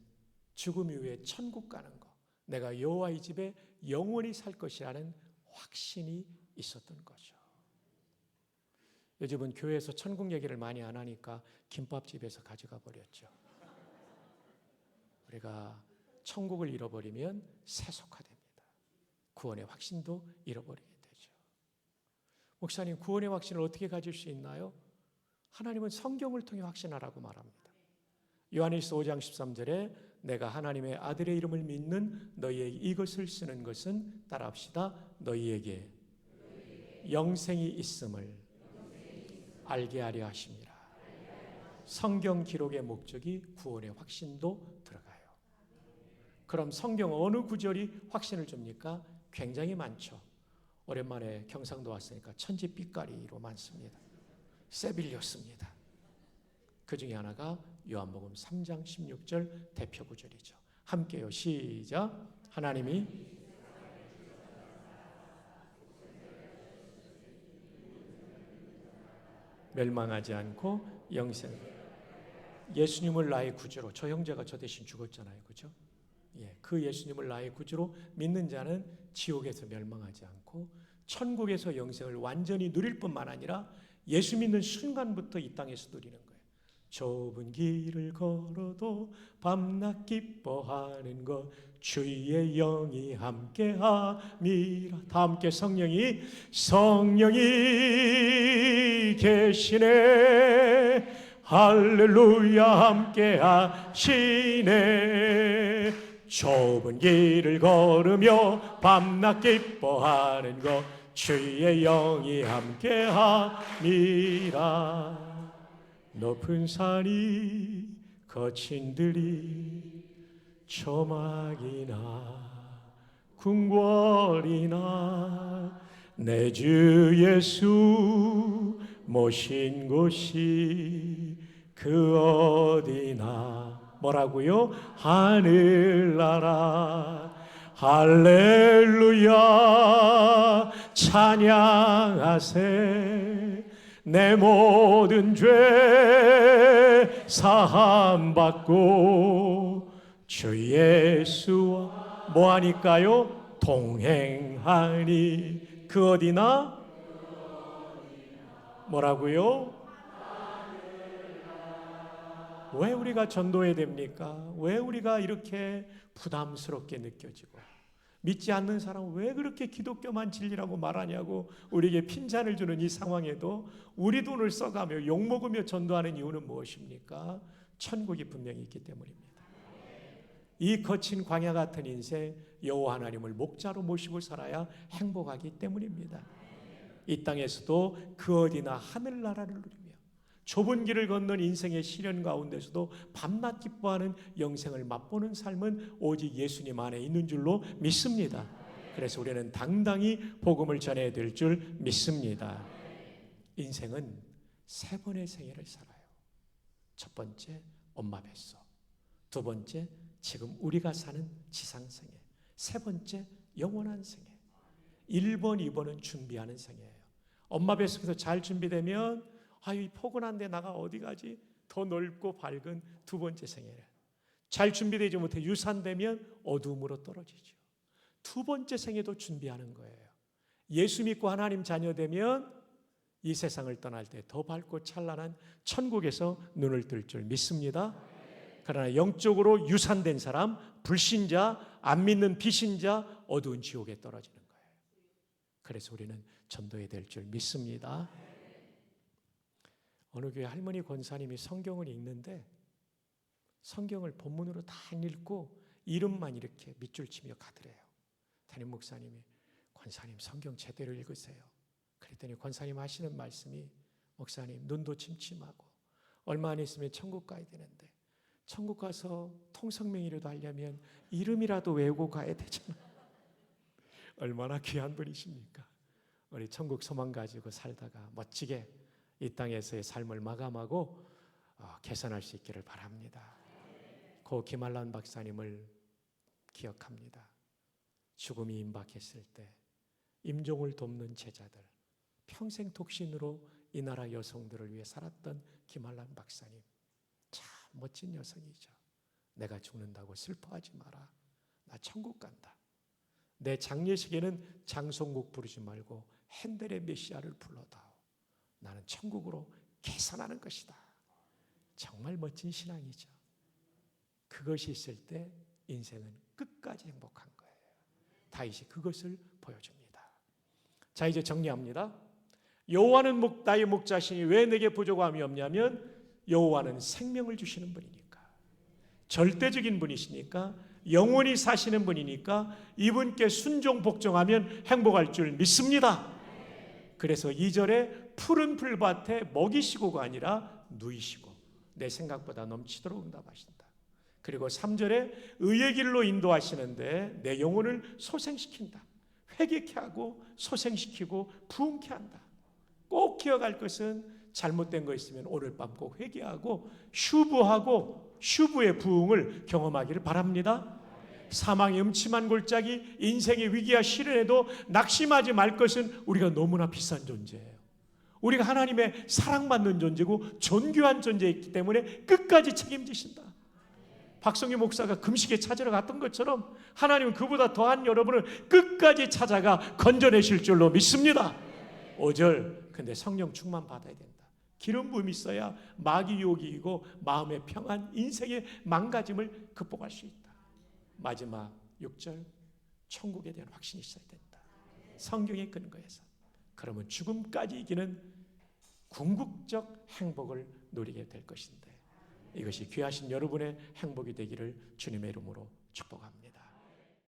죽음 이후에 천국 가는 것, 내가 여호와의 집에 영원히 살 것이라는 확신이 있었던 거죠. 요즘은 교회에서 천국 얘기를 많이 안 하니까 김밥집에서 가져가 버렸죠. 우리가 천국을 잃어버리면 세속화됩니다. 구원의 확신도 잃어버리게 되죠. 목사님, 구원의 확신을 어떻게 가질 수 있나요? 하나님은 성경을 통해 확신하라고 말합니다. 요한일서 5장 13절에 내가 하나님의 아들의 이름을 믿는 너희에게 이것을 쓰는 것은 따라합시다. 너희에게 영생이 있음을 알게 하려 하심이라. 성경 기록의 목적이 구원의 확신도 들어가요. 그럼 성경 어느 구절이 확신을 줍니까? 굉장히 많죠. 오랜만에 경상도 왔으니까 천지 빛깔이로 많습니다. 세빌리오스입니다. 그 중에 하나가 요한복음 3장 16절 대표 구절이죠. 함께요. 시작. 하나님이 멸망하지 않고 영생. 예수님을 나의 구주로, 저 형제가 저 대신 죽었잖아요. 그죠? 예, 그 예수님을 나의 구주로 믿는 자는 지옥에서 멸망하지 않고 천국에서 영생을 완전히 누릴 뿐만 아니라 예수 믿는 순간부터 이 땅에서 누리는 거예요. 좁은 길을 걸어도 밤낮 기뻐하는 것 주의 영이 함께함이라. 다 함께 성령이 계시네. 할렐루야 함께하시네. 좁은 길을 걸으며 밤낮 기뻐하는 것 주의 영이 함께함이라. 높은 산이 거친 들이 초막이나 궁궐이나 내 주 예수 모신 곳이 그 어디나. 뭐라고요? 하늘나라. 할렐루야 찬양하세. 내 모든 죄 사함받고 주 예수와 뭐하니까요? 동행하니. 그 어디나? 뭐라고요? 왜 우리가 전도해야 됩니까? 왜 우리가 이렇게 부담스럽게 느껴지고 믿지 않는 사람은 왜 그렇게 기독교만 진리라고 말하냐고 우리에게 핀잔을 주는 이 상황에도 우리 돈을 써가며 욕먹으며 전도하는 이유는 무엇입니까? 천국이 분명히 있기 때문입니다. 이 거친 광야 같은 인생 여호와 하나님을 목자로 모시고 살아야 행복하기 때문입니다. 이 땅에서도 그 어디나 하늘나라를 누리며 좁은 길을 걷는 인생의 시련 가운데서도 밤낮 기뻐하는 영생을 맛보는 삶은 오직 예수님 안에 있는 줄로 믿습니다. 그래서 우리는 당당히 복음을 전해야 될 줄 믿습니다. 인생은 세 번의 생애를 살아요. 첫 번째, 엄마 뱃속. 두 번째, 지금 우리가 사는 지상생애. 세 번째, 영원한 생애. 1번, 2번은 준비하는 생애예요. 엄마 뱃속에서 잘 준비되면 이 포근한데 나가 어디 가지? 더 넓고 밝은 두 번째 생애를. 잘 준비되지 못해 유산되면 어두움으로 떨어지죠. 두 번째 생애도 준비하는 거예요. 예수 믿고 하나님 자녀 되면 이 세상을 떠날 때 더 밝고 찬란한 천국에서 눈을 뜰 줄 믿습니다. 그러나 영적으로 유산된 사람, 불신자, 안 믿는 비신자, 어두운 지옥에 떨어지는 거예요. 그래서 우리는 전도해야 될 줄 믿습니다. 어느 교회 할머니 권사님이 성경을 읽는데 성경을 본문으로 다 읽고 이름만 이렇게 밑줄 치며 가더래요. 담임 목사님이 권사님 성경 제대로 읽으세요. 그랬더니 권사님 하시는 말씀이 목사님 눈도 침침하고 얼마 안 있으면 천국 가야 되는데 천국 가서 통성명이라도 하려면 이름이라도 외우고 가야 되잖아. 얼마나 귀한 분이십니까? 우리 천국 소망 가지고 살다가 멋지게 이 땅에서의 삶을 마감하고 개선할 수 있기를 바랍니다. 고 김한란 박사님을 기억합니다. 죽음이 임박했을 때 임종을 돕는 제자들, 평생 독신으로 이 나라 여성들을 위해 살았던 김한란 박사님, 참 멋진 여성이죠. 내가 죽는다고 슬퍼하지 마라. 나 천국 간다. 내 장례식에는 장송곡 부르지 말고 핸델의 메시아를 불러다오. 나는 천국으로 개선하는 것이다. 정말 멋진 신앙이죠. 그것이 있을 때 인생은 끝까지 행복한 거예요. 다윗이 그것을 보여줍니다. 자, 이제 정리합니다. 여호와는 나의 목자시니 왜 내게 부족함이 없냐면 여호와는 생명을 주시는 분이니까, 절대적인 분이시니까, 영원히 사시는 분이니까 이분께 순종 복종하면 행복할 줄 믿습니다. 그래서 2절에 푸른 풀밭에 먹이시고가 아니라 누이시고 내 생각보다 넘치도록 응답하신다. 그리고 3절에 의의 길로 인도하시는데 내 영혼을 소생시킨다. 회개케 하고 소생시키고 부흥케 한다. 꼭 기억할 것은 잘못된 거 있으면 오늘 밤 꼭 회개하고 슈브의 부흥을 경험하기를 바랍니다. 사망의 음침한 골짜기, 인생의 위기와 시련에도 낙심하지 말 것은 우리가 너무나 비싼 존재예요. 우리가 하나님의 사랑받는 존재고 존귀한 존재이기 때문에 끝까지 책임지신다. 박성규 목사가 금식에 찾으러 갔던 것처럼 하나님은 그보다 더한 여러분을 끝까지 찾아가 건져내실 줄로 믿습니다. 5절, 근데 성령 충만 받아야 된다. 기름 부음이 있어야 마귀 유혹이 이기고 마음의 평안, 인생의 망가짐을 극복할 수 있다. 마지막 6절, 천국에 대한 확신이 있어야 된다. 성경의 근거에서. 그러면 죽음까지 이기는 궁극적 행복을 누리게 될 것인데, 이것이 귀하신 여러분의 행복이 되기를 주님의 이름으로 축복합니다.